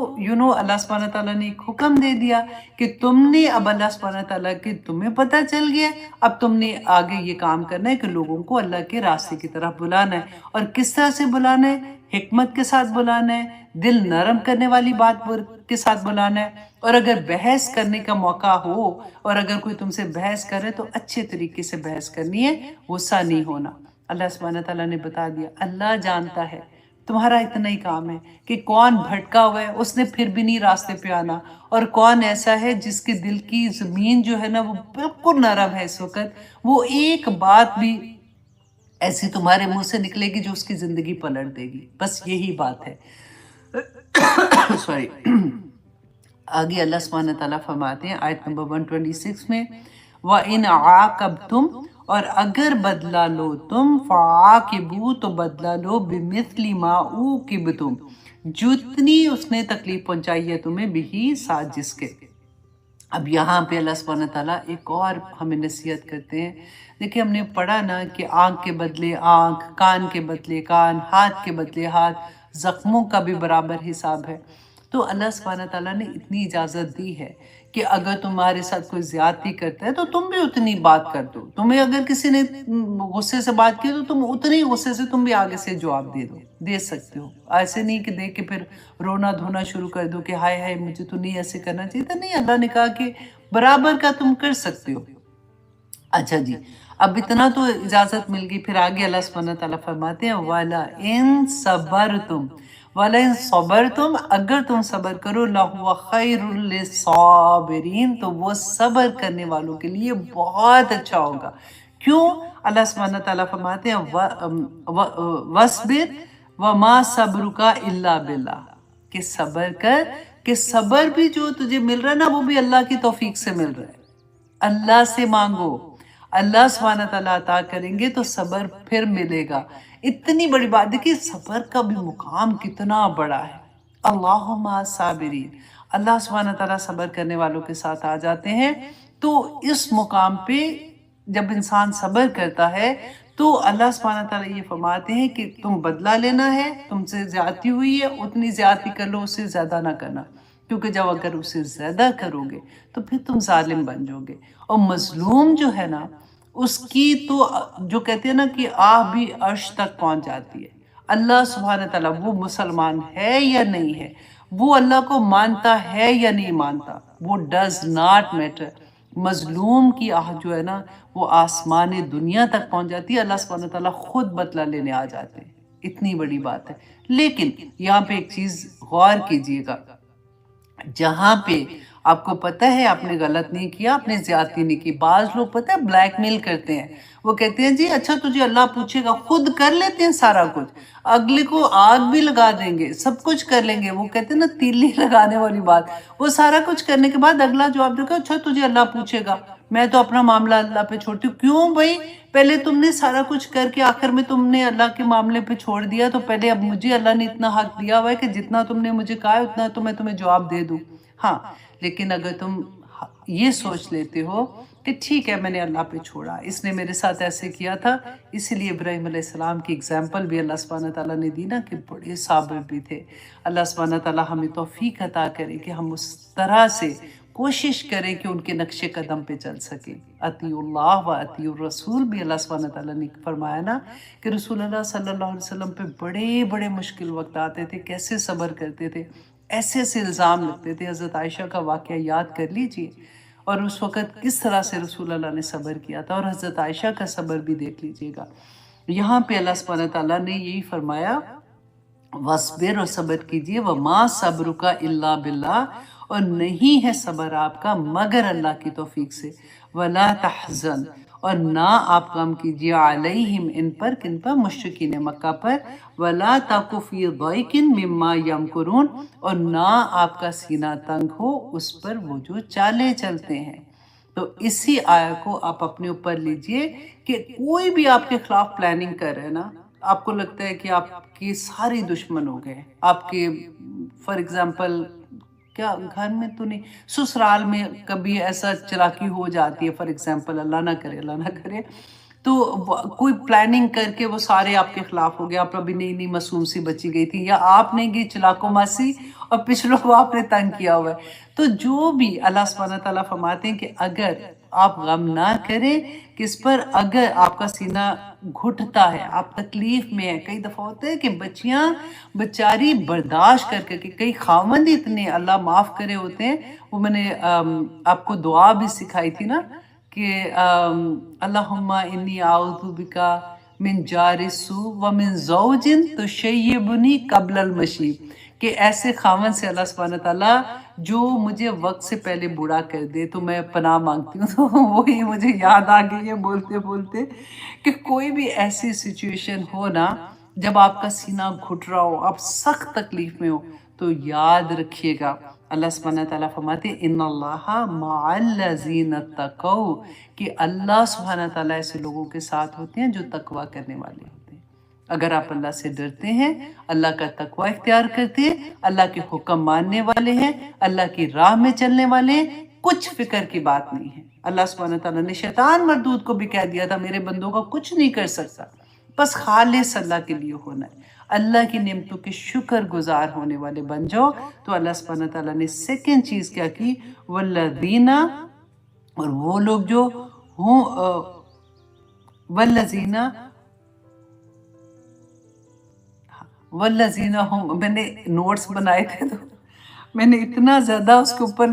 اللہ سبحانہ تعالیٰ نے ایک حکم دے دیا کہ تم نے، اب اللہ سبحانہ تعالیٰ کہ تمہیں پتہ چل گیا، اب تم نے آگے یہ کام کرنا ہے کہ لوگوں کو اللہ کے راستے کی طرف بلانا ہے۔ اور کس طرح سے بلانا ہے؟ حکمت کے ساتھ بلانا ہے، دل نرم کرنے والی بات کے ساتھ بلانا ہے، اور اگر بحث کرنے کا موقع ہو اور اگر کوئی تم سے بحث کرے تو اچھے طریقے سے بحث کرنی ہے، غصہ نہیں ہونا۔ اللہ سبحانہ تعالیٰ نے بتا دیا، اللہ جانتا ہے، تمہارا اتنا ہی کام ہے کہ کون بھٹکا ہوا ہے، اس نے پھر بھی نہیں راستے پہ آنا، اور کون ایسا ہے جس کے دل کی زمین جو ہے نا وہ بالکل نرم ہے اس وقت، وہ ایک بات بھی ایسی تمہارے منہ سے نکلے گی جو اس کی زندگی پلٹ دے گی، بس یہی بات ہے۔ سوری۔ آگے اللہ سبحانہ تعالیٰ فرماتے ہیں آیت نمبر 126 میں، وَإِنْ عَاقَبْتُمْ، اور اگر بدلہ لو تم، فَعَاقِبُوا، تو بدلہ لو بِمِثْلِ مَا عُوقِبْتُمْ، جتنی اس نے تکلیف پہنچائی ہے تمہیں بھی ساتھ جس کے۔ اب یہاں پہ اللہ سبحانہ تعالیٰ ایک اور ہمیں نصیحت کرتے ہیں۔ دیکھیں ہم نے پڑھا نا کہ آنکھ کے بدلے آنکھ، کان کے بدلے کان، ہاتھ کے بدلے ہاتھ، زخموں کا بھی برابر حساب ہے۔ تو اللہ سبحانہ تعالیٰ نے اتنی اجازت دی ہے کہ اگر تمہارے ساتھ کوئی زیادتی کرتا ہے تو تم بھی اتنی بات کر دو، تمہیں اگر کسی نے غصے سے بات کی تو تم اتنی غصے سے تم بھی آگے سے جواب دے سکتے ہو۔ ایسے نہیں کہ دیکھ کے پھر رونا دھونا شروع کر دو کہ ہائے ہائے مجھے تو نہیں ایسے کرنا چاہیے تھا، نہیں، اللہ نے کہا کہ برابر کا تم کر سکتے ہو۔ اچھا جی، اب اتنا تو اجازت مل گئی، پھر آگے اللہ سبحانہ تعالیٰ فرماتے ہیں وَلَئِن صَبَرْتُمْ، وَلَئِن صَبَرْتُمْ، اگر تم صبر کرو، لَهُوَ خَيْرٌ لِلصَّابِرِينَ، تو وہ صبر کرنے والوں کے لیے بہت اچھا ہوگا۔ کیوں؟ اللہ سبحانہ تعالیٰ فرماتے ہیں وَاصْبِرْ وَمَا صَبْرُكَ إِلَّا بِاللَّهِ، کہ صبر کر، کہ صبر بھی جو تجھے مل رہا ہے نا وہ بھی اللہ کی توفیق سے مل رہا ہے۔ اللہ سے مانگو، اللہ سبحانہ تعالیٰ عطا کریں گے تو صبر پھر ملے گا۔ اتنی بڑی بات، دیکھیے صبر کا بھی مقام کتنا بڑا ہے۔ اللہم صابرین، اللہ سبحانہ تعالیٰ صبر کرنے والوں کے ساتھ آ جاتے ہیں۔ تو اس مقام پہ جب انسان صبر کرتا ہے تو اللہ سبحانہ تعالیٰ یہ فرماتے ہیں کہ تم بدلہ لینا ہے، تم سے زیادتی ہوئی ہے اتنی زیادتی کر لو، اس سے زیادہ نہ کرنا، کیونکہ جب اگر اسے زیادہ کرو گے تو پھر تم ظالم بن جاؤ گے۔ اور مظلوم جو ہے نا اس کی تو جو کہتے ہیں نا کہ آہ بھی عرش تک پہنچ جاتی ہے۔ اللہ سبحانہ تعالیٰ وہ مسلمان ہے یا نہیں ہے، وہ اللہ کو مانتا ہے یا نہیں مانتا، وہ ڈز ناٹ میٹر، مظلوم کی آہ جو ہے نا وہ آسمان دنیا تک پہنچ جاتی ہے، اللہ سبحانہ تعالیٰ خود بدلہ لینے آ جاتے ہیں۔ اتنی بڑی بات ہے۔ لیکن یہاں پہ ایک چیز غور کیجئے گا، جہاں پہ آپ کو پتہ ہے آپ نے غلط نہیں کیا، آپ نے زیادتی نہیں کی، بعض لوگ پتہ ہے بلیک میل کرتے ہیں، وہ کہتے ہیں جی اچھا تجھے اللہ پوچھے گا، خود کر لیتے ہیں سارا کچھ، اگلے کو آگ بھی لگا دیں گے، سب کچھ کر لیں گے، وہ کہتے ہیں نا تیلی لگانے والی بات، وہ سارا کچھ کرنے کے بعد اگلا جواب دے گا اچھا تجھے اللہ پوچھے گا، میں تو اپنا معاملہ اللہ پہ چھوڑتی ہوں۔ کیوں بھائی؟ پہلے تم نے سارا کچھ کر کے آخر میں تم نے اللہ کے معاملے پہ چھوڑ دیا، تو پہلے اب مجھے اللہ نے اتنا حق دیا ہوا ہے کہ جتنا تم نے مجھے کہا ہے اتنا تو میں تمہیں جواب دے دوں۔ ہاں، لیکن اگر تم یہ سوچ لیتے ہو کہ ٹھیک ہے میں نے اللہ پہ چھوڑا، اس نے میرے ساتھ ایسے کیا تھا، اسی لیے ابراہیم علیہ السلام کی اگزامپل بھی اللہ سبحانہ تعالیٰ نے دی نا کہ بڑے صابر بھی تھے۔ اللہ سبحانہ تعالیٰ ہمیں توفیق عطا کرے کہ ہم اس طرح سے کوشش کریں کہ ان کے نقش قدم پہ چل سکیں۔ اطیعوا اللہ و اطیعوا الرسول بھی اللہ سبحانہ تعالیٰ نے فرمایا نا کہ رسول اللہ صلی اللہ علیہ وسلم پہ بڑے بڑے مشکل وقت آتے تھے، کیسے صبر کرتے تھے، ایسے ایسے الزام لگتے تھے۔ حضرت عائشہ کا واقعہ یاد کر لیجئے، اور اس وقت کس طرح سے رسول اللہ نے صبر کیا تھا، اور حضرت عائشہ کا صبر بھی دیکھ لیجئے گا۔ یہاں پہ اللہ سبحانہ تعالیٰ نے یہی فرمایا وَاصْبِرْ، اور صبر کیجئے، وَمَا صَبْرُكَ إِلَّا بِاللَّهِ، اور نہیں ہے صبر آپ کا مگر اللہ کی توفیق سے، وَلَا تَحْزَنْ، اور نہ آپ غم کیجئے، عَلَيْهِمْ، ان پر، کن پر؟ مشرکین مکہ پر، وَلَا تَكُ فِي ضَيْقٍ مِّمَّا يَمْكُرُونَ، اور نہ آپ کا سینہ تنگ ہو اس پر وہ جو چالیں چلتے ہیں۔ تو اسی آیت کو آپ اپنے اوپر لیجئے کہ کوئی بھی آپ کے خلاف پلاننگ کر رہے ہیں نا، آپ کو لگتا ہے کہ آپ کے سارے دشمن ہو گئے، آپ کے فار ایگزامپل کیا گھر میں تو نہیں، سسرال میں کبھی ایسا چلاکی ہو جاتی ہے، فار ایگزامپل اللہ نہ کرے اللہ نہ کرے، تو کوئی پلاننگ کر کے وہ سارے آپ کے خلاف ہو گیا، آپ ابھی نئی نئی معصوم سی بچی گئی تھی، یا آپ نے گئی چلاکو ماسی اور پچھلوں کو آپ نے تنگ کیا ہوا ہے۔ تو جو بھی اللہ سبحانہ تعالیٰ فرماتے ہیں کہ اگر آپ غم نہ کریں کہ اس پر اگر آپ کا سینہ گھٹتا ہے، آپ تکلیف میں ہے. کئی دفعہ ہوتا ہے کہ بچیاں بچاری برداشت کر کے، کئی خاوند اتنے اللہ معاف کرے ہوتے ہیں. وہ میں نے آپ کو دعا بھی سکھائی تھی نا کہ اللہم انی اعوذ بکا من جار السوء ومن زوج تشیبنی قبل المشیب، کہ ایسے خاوند سے اللہ سبحانہ تعالیٰ جو مجھے وقت سے پہلے بوڑھا کر دے تو میں پناہ مانگتی ہوں. تو وہی مجھے یاد آ گئی ہے بولتے بولتے کہ کوئی بھی ایسی سچویشن ہو نا جب آپ کا سینہ گھٹ رہا ہو، آپ سخت تکلیف میں ہو، تو یاد رکھیے گا اللہ سبحانہ تعالیٰ فرماتے ہیں ان اللہ مع الذین اتقوا، کہ اللہ سبحانہ تعالیٰ ایسے لوگوں کے ساتھ ہوتے ہیں جو تقوی کرنے والے ہوتے ہیں. اگر آپ اللہ سے ڈرتے ہیں، اللہ کا تقوی اختیار کرتے ہیں، اللہ کے حکم ماننے والے ہیں، اللہ کی راہ میں چلنے والے ہیں، کچھ فکر کی بات نہیں ہے. اللہ سبحانہ تعالیٰ نے شیطان مردود کو بھی کہہ دیا تھا میرے بندوں کا کچھ نہیں کر سکتا، بس خالص اللہ کے لیے ہونا ہے. اللہ کی نعمتوں کے شکر گزار ہونے والے بن جاؤ. تو اللہ سبحانہ تعالیٰ نے سیکنڈ چیز کیا کی، والذین، اور وہ لوگ جو ہوں والذین ہم، میں نے نوٹس بنائے تھے تو میں نے اتنا زیادہ اس کے اوپر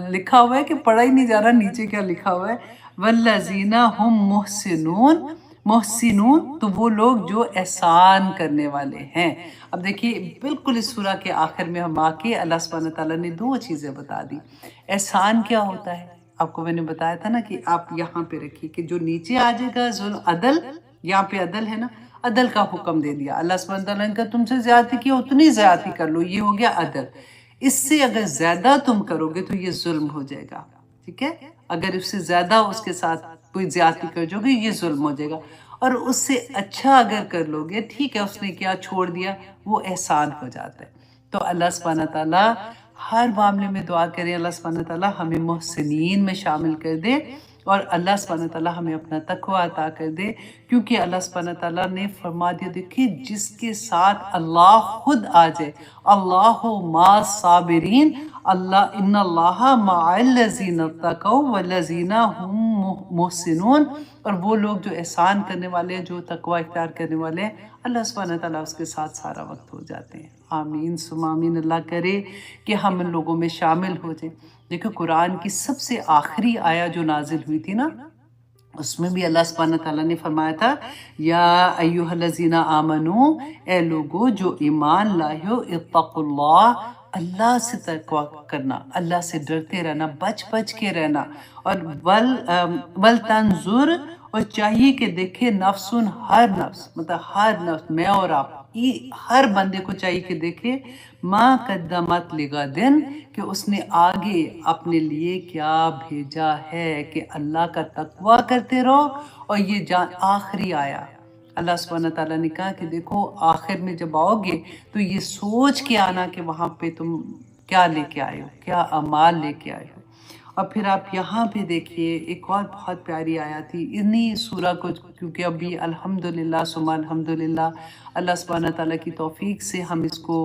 لکھا ہوا ہے کہ پڑھا ہی نہیں جا رہا نیچے کیا لکھا ہوا ہے. والذین ہم محسنون، محسنون تو وہ لوگ جو احسان کرنے والے ہیں. اب دیکھیے بالکل اس سورہ کے آخر میں ہم آ کے اللہ سبحانہ تعالیٰ نے دو چیزیں بتا دی. احسان کیا ہوتا ہے، آپ کو میں نے بتایا تھا نا کہ آپ یہاں پہ رکھیے کہ جو نیچے آ جائے گا ظلم، عدل، یہاں پہ عدل ہے نا، عدل کا حکم دے دیا اللہ سبحانہ تعالیٰ نے کہا تم سے زیادتی کی اتنی زیادتی کر لو، یہ ہو گیا عدل. اس سے اگر زیادہ تم کرو گے تو یہ ظلم ہو جائے گا. ٹھیک ہے، اگر اس سے زیادہ اس کے ساتھ کوئی زیادتی کر جو گے یہ ظلم ہو جائے گا. اور اس سے اچھا اگر کر لو گے، ٹھیک ہے اس نے کیا چھوڑ دیا، وہ احسان ہو جاتا ہے. تو اللہ سبحانہ تعالیٰ ہر معاملے میں دعا کریں اللہ سبحانہ تعالیٰ ہمیں محسنین میں شامل کر دے، اور اللہ سبحانہ تعالیٰ ہمیں اپنا تقوی عطا کر دے. کیونکہ اللہ سبحانہ تعالیٰ نے فرما دیا، دیکھیے جس کے ساتھ اللہ خود آ جائے، اللہ مع صابرین، اللہ ان اللہ مع الذین اتقوا والذین ہم محسنون، اور وہ لوگ جو احسان کرنے والے ہیں، جو تقوی اختیار کرنے والے ہیں، اللہ سبحانہ تعالیٰ اس کے ساتھ سارا وقت ہو جاتے ہیں. آمین ثم آمین. اللہ کرے کہ ہم ان لوگوں میں شامل ہو جائیں. دیکھو قرآن کی سب سے آخری آیہ جو نازل ہوئی تھی نا، اس میں بھی اللہ سبحانہ تعالیٰ نے فرمایا تھا یا ایہا الذین آمنو، اے لوگو جو ایمان لائے ہو، اتقوا اللہ، اللہ سے تقوی کرنا، اللہ سے ڈرتے رہنا، بچ بچ کے رہنا. اور ولتنظر، اور چاہیے کہ دیکھے نفسن، ہر نفس، مطلب ہر نفس، میں اور آپ، ہر بندے کو چاہیے کہ دیکھے ما قدمت لغدن، کہ اس نے آگے اپنے لیے کیا بھیجا ہے، کہ اللہ کا تقوی کرتے رہو. اور یہ آخری آیا اللہ سبحانہ تعالیٰ نے کہا کہ دیکھو آخر میں جب آؤ گے تو یہ سوچ کے آنا کہ وہاں پہ تم کیا لے کے آئے ہو، کیا اعمال لے کے آئے ہو. اور پھر آپ یہاں پہ دیکھیے ایک اور بہت پیاری آیت تھی انہی سورہ کو، کیونکہ ابھی الحمدللہ ثم الحمدللہ اللہ سبحانہ تعالیٰ کی توفیق سے ہم اس کو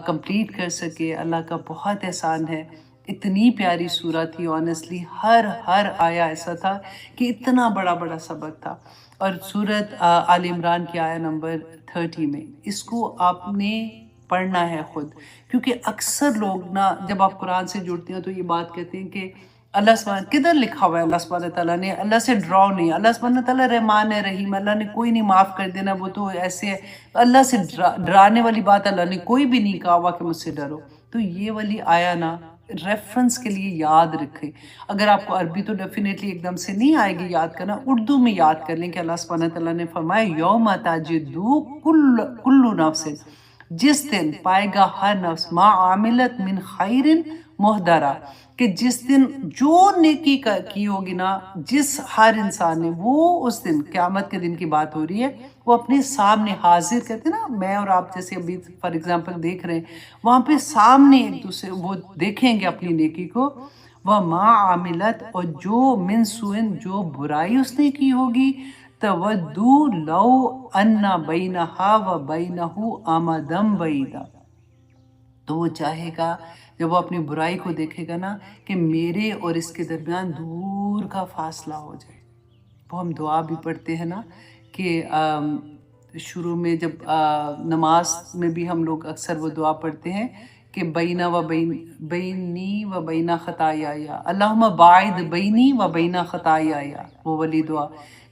کمپلیٹ کر سکے. اللہ کا بہت احسان ہے. اتنی پیاری سورہ تھی، آنیسٹلی ہر آیہ ایسا تھا کہ اتنا بڑا بڑا سبق تھا. اور سورت آل عمران کی آیہ نمبر 30 میں اس کو آپ نے پڑھنا ہے خود، کیونکہ اکثر لوگ نا جب آپ قرآن سے جڑتے ہیں تو یہ بات کہتے ہیں کہ اللہ سبحانہ کدھر لکھا ہوا ہے اللہ سبحانہ تعالیٰ نے اللہ سے ڈراؤ نہیں. اللہ سبحانہ تعالیٰ رحمان ہے، رحیم، اللہ نے کوئی نہیں معاف کر دینا، وہ تو ایسے ہے. اللہ سے ڈرانے والی بات اللہ نے کوئی بھی نہیں کہا ہوا کہ مجھ سے ڈرو. تو یہ والی آیا نا ریفرنس کے لیے یاد رکھیں. اگر آپ کو عربی تو ڈیفینیٹلی ایک دم سے نہیں آئے گی یاد کرنا، اردو میں یاد کر لیں کہ اللہ سبحانہ تعالیٰ نے فرمایا یوم تجدو کل نفس، جس دن پائے گا ہر نفس ما عاملت من خیر محضرہ، کہ جس دن جو نیکی کی ہوگی نا جس ہر انسان نے، وہ اس دن قیامت کے دن کی بات ہو رہی ہے، وہ اپنے سامنے حاضر کرتے نا. میں اور آپ جیسے ابھی فار ایگزامپل دیکھ رہے ہیں، وہاں پہ سامنے ایک دوسرے وہ دیکھیں گے اپنی نیکی کو. وما عاملت، اور جو من سوء، جو برائی اس نے کی ہوگی، تودو لو ان بینہا و بینہ امدا بعیدا، تو وہ چاہے گا جب وہ اپنی برائی کو دیکھے گا نا کہ میرے اور اس کے درمیان دور کا فاصلہ ہو جائے۔ وہ ہم دعا بھی پڑھتے ہیں نا کہ شروع میں جب نماز میں بھی ہم لوگ اکثر وہ دعا پڑھتے ہیں کہ بینی و بین خطایا اللہم باعد بینی و بین خطایا، وہ والی دعا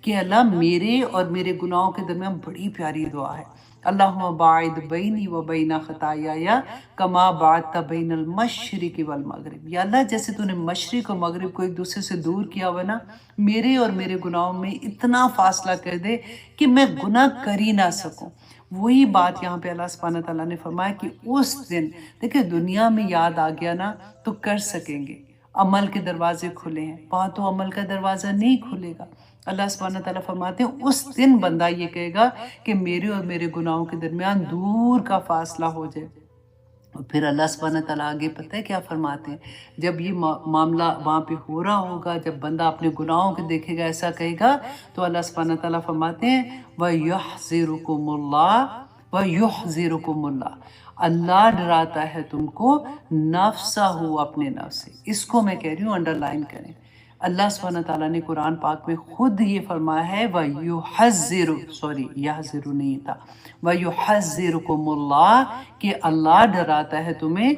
کہ اللہ میرے اور میرے گناہوں کے درمیان، بڑی پیاری دعا ہے۔ اللہم باعد بینی و بین خطایا کما بعدت بین المشرق والمغرب، یا اللہ جیسے تو نے مشرق اور مغرب کو ایک دوسرے سے دور کیا ہوا نا، میرے اور میرے گناہوں میں اتنا فاصلہ کر دے کہ میں گناہ کر ہی نہ سکوں۔ وہی بات یہاں پہ اللہ سبحانہ تعالیٰ نے فرمایا کہ اس دن دیکھیں دنیا میں یاد آ گیا نا تو کر سکیں گے، عمل کے دروازے کھلے ہیں، وہاں تو عمل کا دروازہ نہیں کھلے گا۔ اللہ سبحانہ تعالیٰ فرماتے ہیں اس دن بندہ یہ کہے گا کہ میرے اور میرے گناہوں کے درمیان دور کا فاصلہ ہو جائے۔ اور پھر اللہ سبحانہ تعالیٰ آگے پتہ ہے کیا فرماتے ہیں؟ جب یہ معاملہ وہاں پہ ہو رہا ہوگا، جب بندہ اپنے گناہوں کو دیکھے گا، ایسا کہے گا، تو اللہ سبحانہ تعالیٰ فرماتے ہیں وَيُحْذِرُكُمُ اللَّهُ وَيُحْذِرُكُمُ اللَّهُ، اللہ ڈراتا ہے تم کو نفسہ، اپنے نفس سے۔ اس کو میں کہہ رہی ہوں انڈر لائن کریں، اللہ سبحانہ تعالیٰ نے قرآن پاک میں خود یہ فرمایا ہے یحذر نہیں تھا، وَيُحَذِّرُكُمُ اللَّهُ، کہ اللہ ڈراتا ہے تمہیں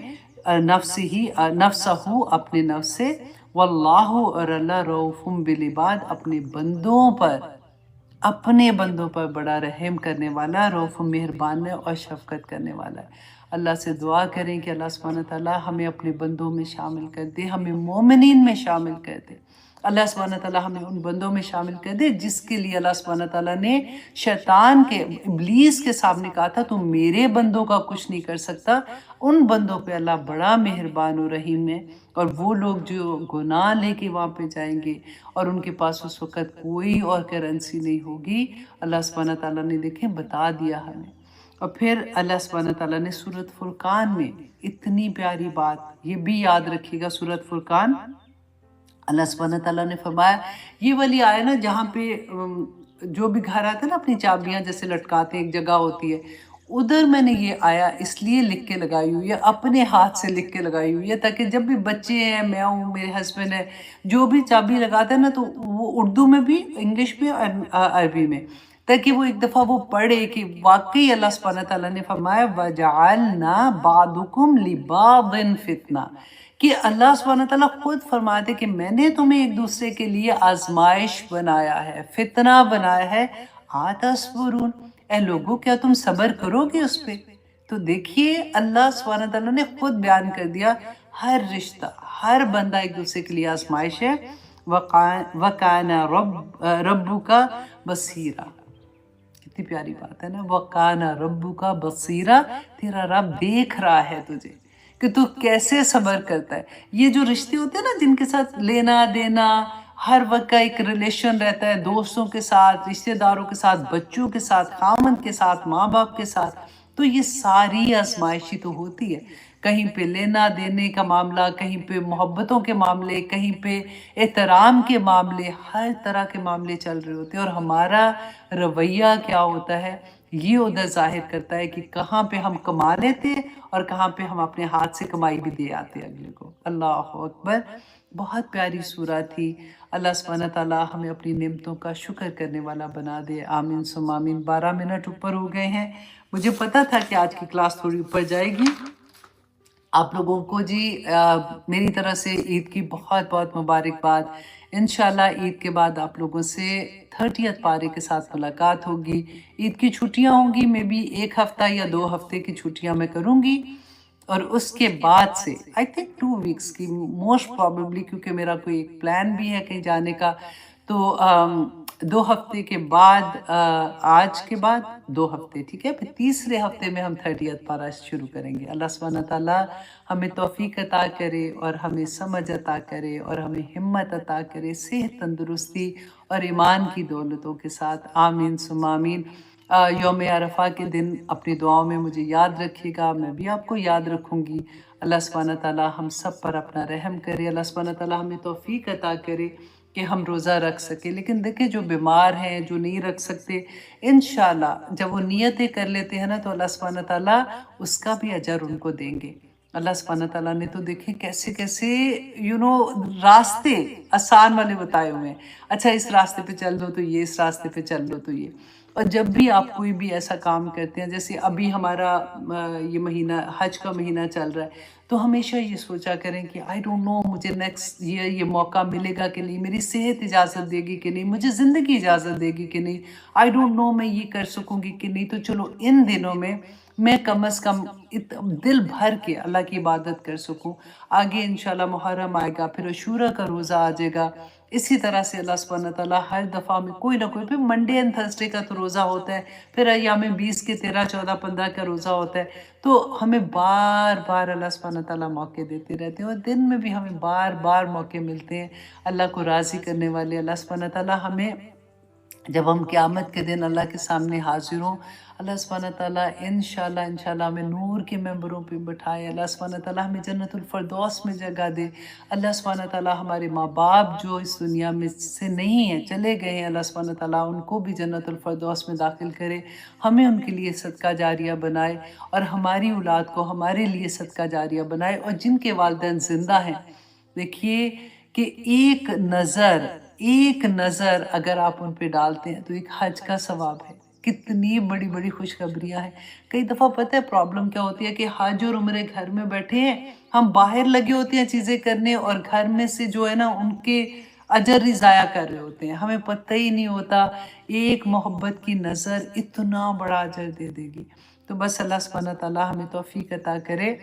نفسہ، اپنے نفس سے، واللہ، اور اللہ رؤوف بالعباد، اپنے بندوں پر بڑا رحم کرنے والا، رؤوف مہربان ہے اور شفقت کرنے والا ہے۔ اللہ سے دعا کریں کہ اللہ سبحانہ تعالیٰ ہمیں اپنے بندوں میں شامل کر دے، ہمیں مومنین میں شامل کر دے۔ اللہ سبحانہ تعالیٰ ہمیں ان بندوں میں شامل کر دے جس کے لیے اللہ سبحانہ تعالیٰ نے شیطان کے، ابلیس کے سامنے کہا تھا تو میرے بندوں کا کچھ نہیں کر سکتا۔ ان بندوں پہ اللہ بڑا مہربان و رحیم ہے، اور وہ لوگ جو گناہ لے کے وہاں پہ جائیں گے اور ان کے پاس اس وقت کوئی اور کرنسی نہیں ہوگی، اللہ سبحانہ تعالیٰ نے دیکھیں بتا دیا ہمیں۔ اور پھر اللہ سبحانہ تعالیٰ نے سورۃ فرقان میں اتنی پیاری بات، یہ بھی یاد رکھیے گا، سورۃ فرقان اللہ سبحانہ تعالیٰ نے فرمایا، یہ والی آیا نا جہاں پہ جو بھی گھر آتا ہے نا اپنی چابیاں جیسے لٹکاتے ہیں، ایک جگہ ہوتی ہے، ادھر میں نے یہ آیا اس لیے لکھ کے لگائی ہوئی ہے، اپنے ہاتھ سے لکھ کے لگائی ہوئی ہے، تاکہ جب بھی بچے ہیں، میں ہوں، میرے ہسبینڈ ہے، جو بھی چابی لگاتا ہے نا تو وہ اردو میں بھی، انگلش میں اور عربی میں، تاکہ وہ ایک دفعہ وہ پڑھے کہ واقعی اللہ سبحانہ تعالیٰ نے فرمایا وَجَعَلْنَا بَعْضُكُمْ لِبَعْضٍ فِتْنَةً، کہ اللہ سبحانہ تعالیٰ خود فرماتے کہ میں نے تمہیں ایک دوسرے کے لیے آزمائش بنایا ہے، فتنہ بنایا ہے، آتصبرون، اے لوگو کیا تم صبر کرو گے اس پہ؟ تو دیکھیے اللہ سبحانہ تعالیٰ نے خود بیان کر دیا، ہر رشتہ، ہر بندہ ایک دوسرے کے لیے آزمائش ہے۔ وَكَانَ رَبُّكَ بَصِيرًا، کتنی پیاری بات ہے نا، وَكَانَ رَبُّكَ بَصِيرًا، تیرا رب دیکھ رہا ہے تجھے کہ تو کیسے صبر کرتا ہے۔ یہ جو رشتے ہوتے ہیں نا جن کے ساتھ لینا دینا، ہر وقت کا ایک ریلیشن رہتا ہے، دوستوں کے ساتھ، رشتہ داروں کے ساتھ، بچوں کے ساتھ، خامند کے ساتھ، ماں باپ کے ساتھ، تو یہ ساری آزمائشی تو ہوتی ہے۔ کہیں پہ لینا دینے کا معاملہ، کہیں پہ محبتوں کے معاملے، کہیں پہ احترام کے معاملے، ہر طرح کے معاملے چل رہے ہوتے ہیں، اور ہمارا رویہ کیا ہوتا ہے یہ ادھر ظاہر کرتا ہے کہ کہاں پہ ہم کما لیتے اور کہاں پہ ہم اپنے ہاتھ سے کمائی بھی دے آتے اگلے کو۔ اللہ اکبر، بہت پیاری سورہ تھی۔ اللہ سبحانہ تعالیٰ ہمیں اپنی نعمتوں کا شکر کرنے والا بنا دے، آمین ثم آمین۔ 12 منٹ اوپر ہو گئے ہیں، مجھے پتا تھا کہ آج کی کلاس تھوڑی اوپر جائے گی۔ آپ لوگوں کو جی میری طرح سے عید کی بہت بہت مبارکباد۔ انشاءاللہ عید کے بعد آپ لوگوں سے 30th پارے کے ساتھ ملاقات ہوگی۔ عید کی چھٹیاں ہوں گی، میں بھی 1 ہفتہ یا 2 ہفتے کی چھٹیاں میں کروں گی، اور اس کے بعد سے آئی تھنک 2 ویکس کی موسٹ پرابیبلی، کیونکہ میرا کوئی ایک پلان بھی ہے کہیں جانے کا، تو 2 ہفتے کے بعد، آج کے بعد 2 ہفتے، ٹھیک ہے، پھر تیسرے ہفتے میں ہم 30th پارہ شروع کریں گے۔ اللہ سبحانہ تعالیٰ ہمیں توفیق عطا کرے اور ہمیں سمجھ عطا کرے اور ہمیں ہمت عطا کرے، صحت، تندرستی اور ایمان کی دولتوں کے ساتھ، آمین ثم آمین۔ یوم عرفہ کے دن اپنی دعاؤں میں مجھے یاد رکھیے گا، میں بھی آپ کو یاد رکھوں گی۔ اللہ سبحانہ تعالیٰ ہم سب پر اپنا رحم کرے، اللہ سبحانہ تعالیٰ ہمیں توفیق عطا کرے کہ ہم روزہ رکھ سکیں. لیکن دیکھیں جو بیمار ہیں، جو نہیں رکھ سکتے، انشاءاللہ جب وہ نیتیں کر لیتے ہیں نا تو اللہ سبحانہ تعالیٰ اس کا بھی اجر ان کو دیں گے. اللہ سبحانہ تعالیٰ نے تو دیکھیں کیسے کیسے راستے آسان والے بتائے ہوئے ہیں. اچھا اس راستے پہ چل دو تو یہ، اس راستے پہ چل دو تو یہ. اور جب بھی آپ کوئی بھی ایسا کام کرتے ہیں، جیسے ابھی ہمارا یہ مہینہ حج کا مہینہ چل رہا ہے، تو ہمیشہ یہ سوچا کریں کہ آئی ڈونٹ نو مجھے نیکسٹ یہ موقع ملے گا کہ نہیں، میری صحت اجازت دے گی کہ نہیں، مجھے زندگی اجازت دے گی کہ نہیں، آئی ڈونٹ نو میں یہ کر سکوں گی کہ نہیں. تو چلو ان دنوں میں کم از کم دل بھر کے اللہ کی عبادت کر سکوں. آگے انشاءاللہ محرم آئے گا، پھر عاشورہ کا روزہ آ جائے گا. اسی طرح سے اللہ سبحانہ تعالیٰ ہر دفعہ میں کوئی نہ کوئی، پھر منڈے اینڈ تھرسڈے کا تو روزہ ہوتا ہے، پھر ایام 20 کے 13 14 15 کا روزہ ہوتا ہے. تو ہمیں بار بار اللہ سبحانہ تعالیٰ موقع دیتے رہتے ہیں، اور دن میں بھی ہمیں بار بار موقع ملتے ہیں اللہ کو راضی کرنے والے. اللہ سبحانہ تعالیٰ ہمیں جب ہم قیامت کے دن اللہ کے سامنے حاضر ہوں، اللہ سبحانہ تعالیٰ انشاءاللہ ہمیں نور کے ممبروں پہ بٹھائے. اللہ سبحانہ تعالیٰ ہمیں جنت الفردوس میں جگہ دے. اللہ سبحانہ تعالیٰ ہمارے ماں باپ جو اس دنیا میں سے نہیں ہیں، چلے گئے ہیں، اللہ سبحانہ تعالیٰ ان کو بھی جنت الفردوس میں داخل کرے. ہمیں ان کے لیے صدقہ جاریہ بنائے، اور ہماری اولاد کو ہمارے لیے صدقہ جاریہ بنائے. اور جن کے والدین زندہ ہیں، دیکھیے کہ ایک نظر اگر آپ ان پہ ڈالتے ہیں تو ایک حج کا ثواب ہے. کتنی بڑی بڑی خوشخبریاں ہیں. کئی دفعہ پتہ ہے پرابلم کیا ہوتی ہے کہ حج اور عمرے گھر میں بیٹھے ہیں، ہم باہر لگے ہوتے ہیں چیزیں کرنے، اور گھر میں سے جو ہے نا ان کے اجر ہی ضائع کر رہے ہوتے ہیں، ہمیں پتہ ہی نہیں ہوتا. ایک محبت کی نظر اتنا بڑا اجر دے دے گی. تو بس اللہ سبحانہ تعالیٰ ہمیں توفیق عطا کرے